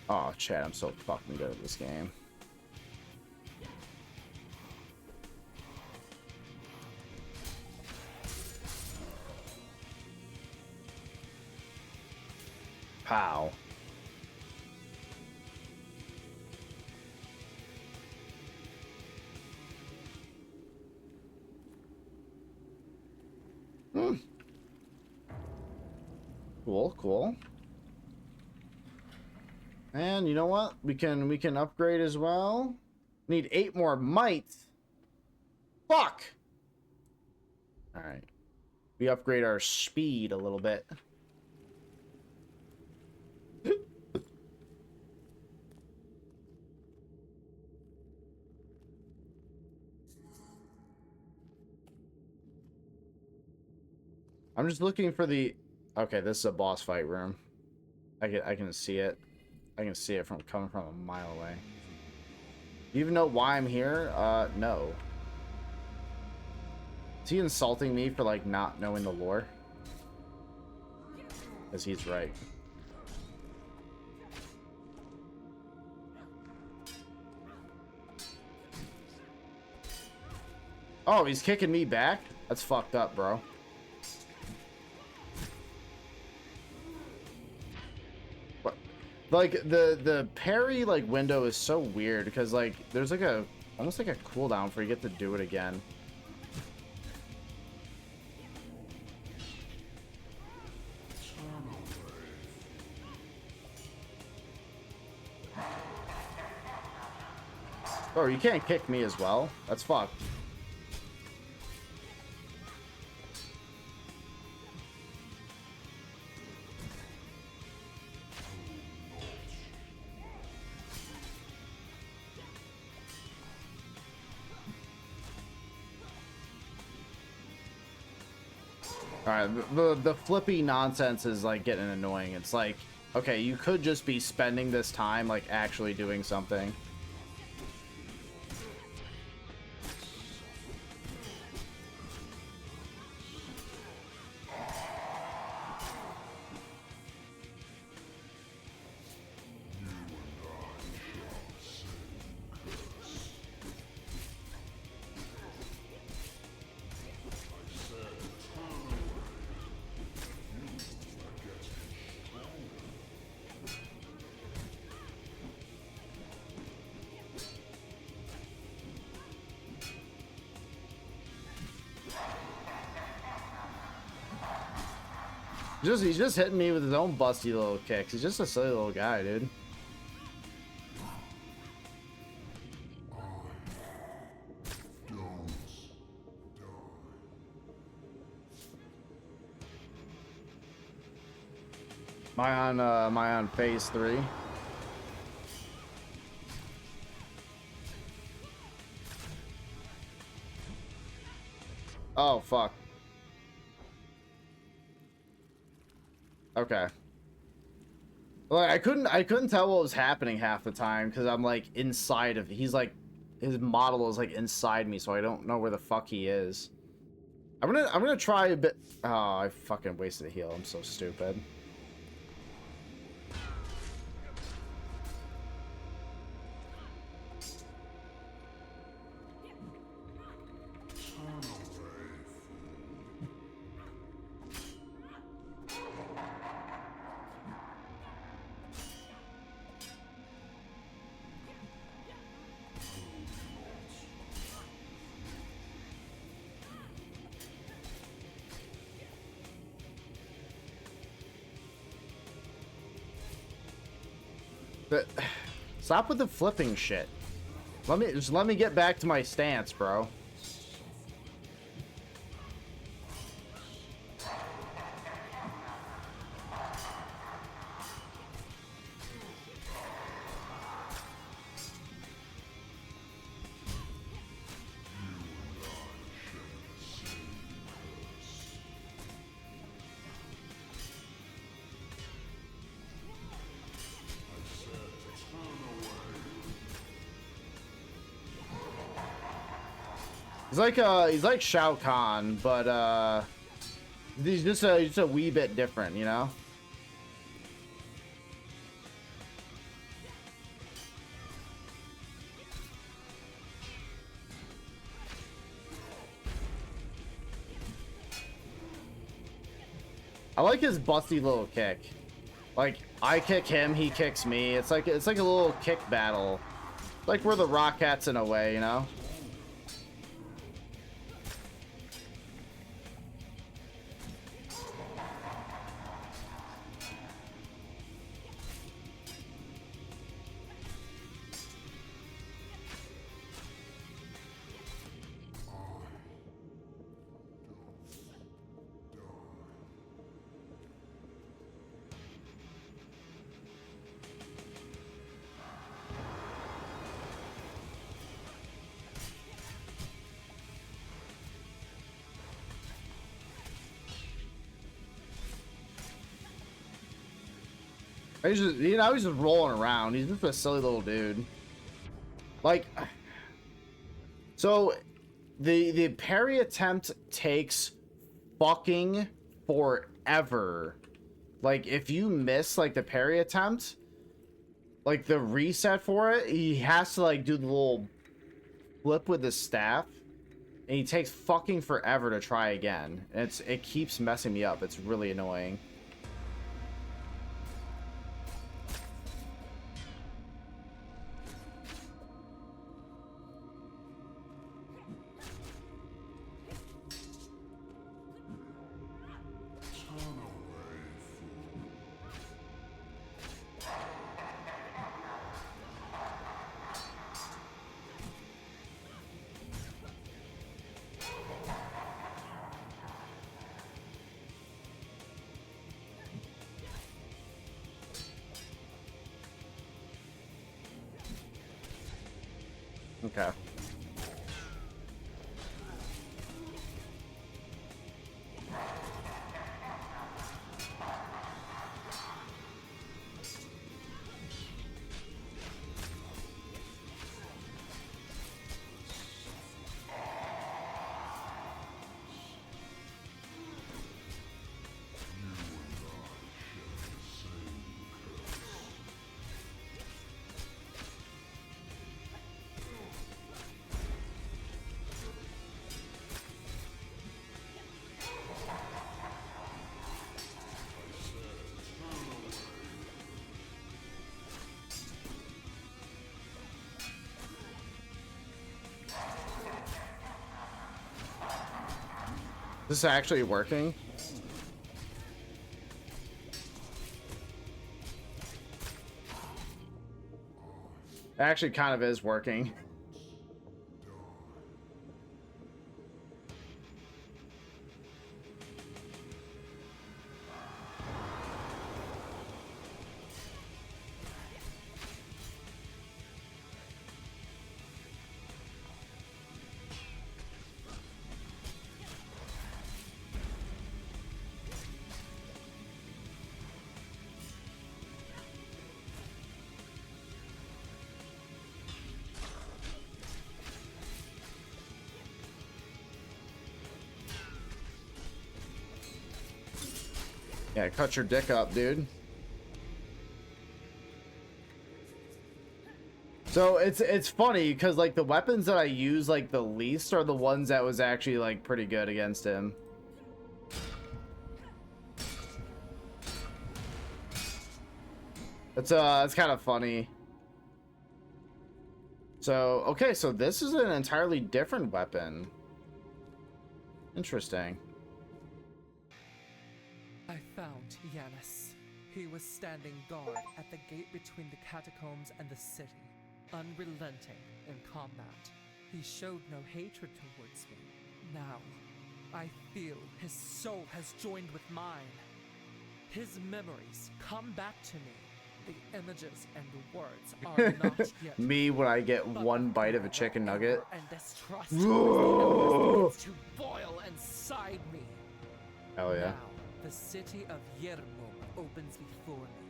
Oh, Chad, I'm so fucking good at this game. Pow. Cool, cool. And you know what? We can upgrade as well. Need 8 more might. Fuck. All right. We upgrade our speed a little bit. I'm just looking for the... Okay, this is a boss fight room. I can see it. I can see it from coming from a mile away. Do you even know why I'm here? No. Is he insulting me for, like, not knowing the lore? Because he's right. Oh, he's kicking me back? That's fucked up, bro. Like the parry like window is so weird because like there's like a almost like a cooldown for you get to do it again. Oh, you can't kick me as well. That's fucked. Alright, the flippy nonsense is like getting annoying. It's like, okay, you could just be spending this time like actually doing something. He's just hitting me with his own busty little kicks. He's just a silly little guy, dude. Am I on phase 3? Oh fuck. Okay. Well, I couldn't tell what was happening half the time because I'm like inside of he's like his model is like inside me, so I don't know where the fuck he is. I'm gonna try a bit. Oh, I fucking wasted a heal. I'm so stupid. But stop with the flipping shit. Let me get back to my stance, bro. He's like Shao Kahn, but he's just a wee bit different, you know? I like his busty little kick. Like, I kick him, he kicks me. It's like a little kick battle. Like we're the Rockettes in a way, you know? He's just, you know, he's just rolling around. He's just a silly little dude. Like, so the parry attempt takes fucking forever. Like, if you miss like the parry attempt, like the reset for it, he has to like do the little flip with the staff, and he takes fucking forever to try again. And it keeps messing me up. It's really annoying. Okay. This is actually working. It actually kind of is working. Yeah, cut your dick up, dude. So it's funny because like the weapons that I use like the least are the ones that was actually like pretty good against him. It's kind of funny. So okay, so this is an entirely different weapon. Interesting. I found Yanis. He was standing guard at the gate between the catacombs and the city, unrelenting in combat. He showed no hatred towards me. Now, I feel his soul has joined with mine. His memories come back to me. The images and the words are not yet. Me when I get one bite of a chicken nugget. And distrust begins to boil inside me. Hell yeah. Now, the city of Yermum opens before me,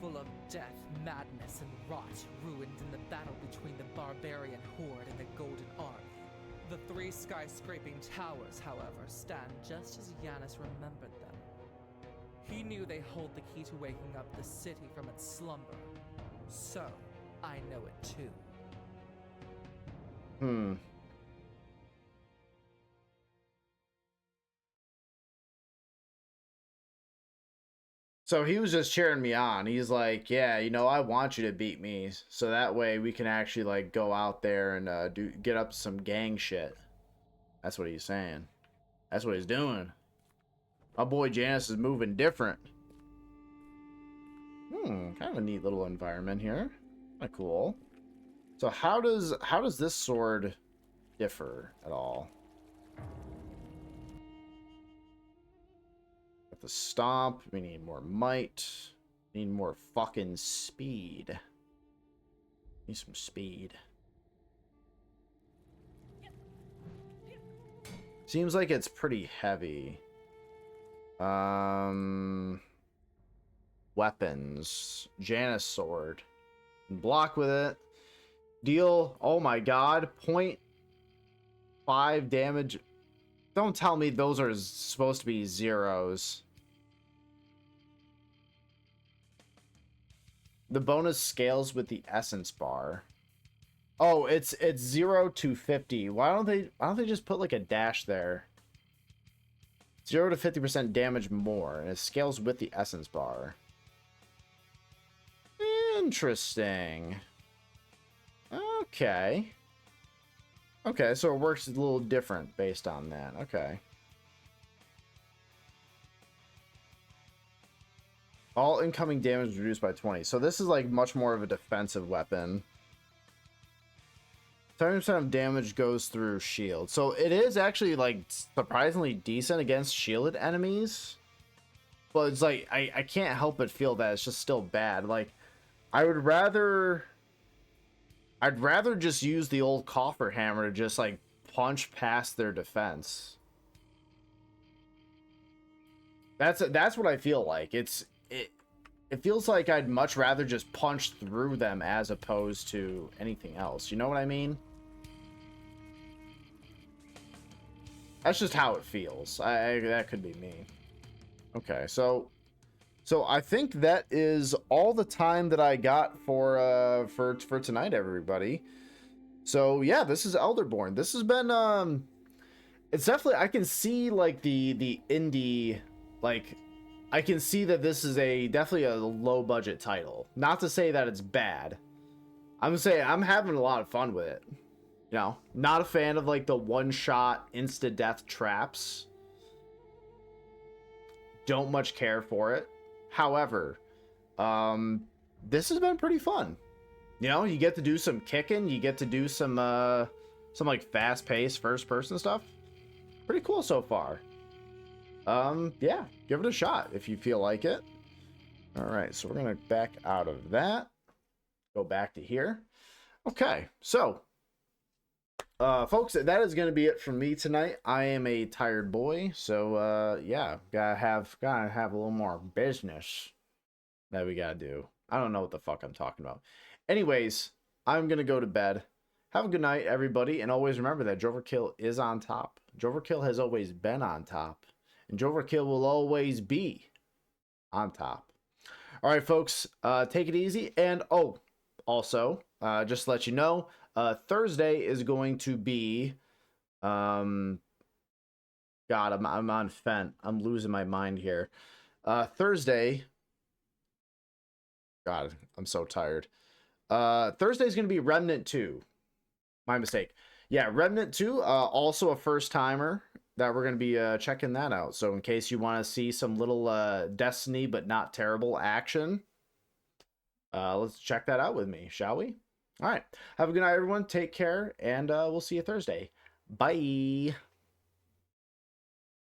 full of death, madness, and rot, ruined in the battle between the barbarian horde and the Golden Army. The three skyscraping towers, however, stand just as Yanis remembered them. He knew they hold the key to waking up the city from its slumber. So, I know it too. So he was just cheering me on. He's like, yeah, you know, I want you to beat me, so that way we can actually like go out there and get up to some gang shit. That's what he's saying. That's what he's doing. My boy Janice is moving different. Kind of a neat little environment here. Kind of cool. So how does this sword differ at all? Got the stomp. We need more might. Need more fucking speed. Need some speed. Seems like it's pretty heavy. Weapons. Janus sword. Block with it. Deal, oh my god, 0.5 damage. Don't tell me those are supposed to be zeros. The bonus scales with the essence bar. Oh, it's 0 to 50. Why don't they just put like a dash there? 0 to 50% damage more, and it scales with the essence bar. Interesting. Okay. Okay, so it works a little different based on that. Okay. All incoming damage is reduced by 20. So this is like much more of a defensive weapon. 70% of damage goes through shield. So it is actually like surprisingly decent against shielded enemies. But it's like I can't help but feel that it's just still bad. Like I'd rather just use the old coffer hammer to just like punch past their defense. That's what I feel like. It feels like I'd much rather just punch through them as opposed to anything else. You know what I mean? That's just how it feels. That could be me. Okay, so I think that is all the time that I got for tonight, everybody. So yeah, this is Elderborn. This has been it's definitely, I can see like the indie, like I can see that this is definitely a low budget title. Not to say that it's bad. I'm saying I'm having a lot of fun with it. You know, not a fan of like the one-shot insta-death traps. Don't much care for it. However, this has been pretty fun. You know, you get to do some kicking, you get to do some like fast-paced first-person stuff. Pretty cool so far. Yeah, give it a shot if you feel like it. All right, so we're gonna back out of that. Go back to here. Okay, so folks, that is gonna be it from me tonight. I am a tired boy, so yeah, gotta have a little more business that we gotta do. I don't know what the fuck I'm talking about. Anyways, I'm gonna go to bed. Have a good night, everybody, and always remember that j0everkill is on top. j0everkill has always been on top, and j0everkill will always be on top. All right, folks, take it easy. And oh, also, just to let you know, Thursday is going to be, God, I'm on Fent. I'm losing my mind here. Thursday, God, I'm so tired. Thursday is going to be Remnant 2. My mistake. Yeah, Remnant 2, also a first timer that we're going to be checking that out. So in case you want to see some little Destiny but not terrible action, let's check that out with me, shall we? All right. Have a good night, everyone. Take care, and we'll see you Thursday. Bye.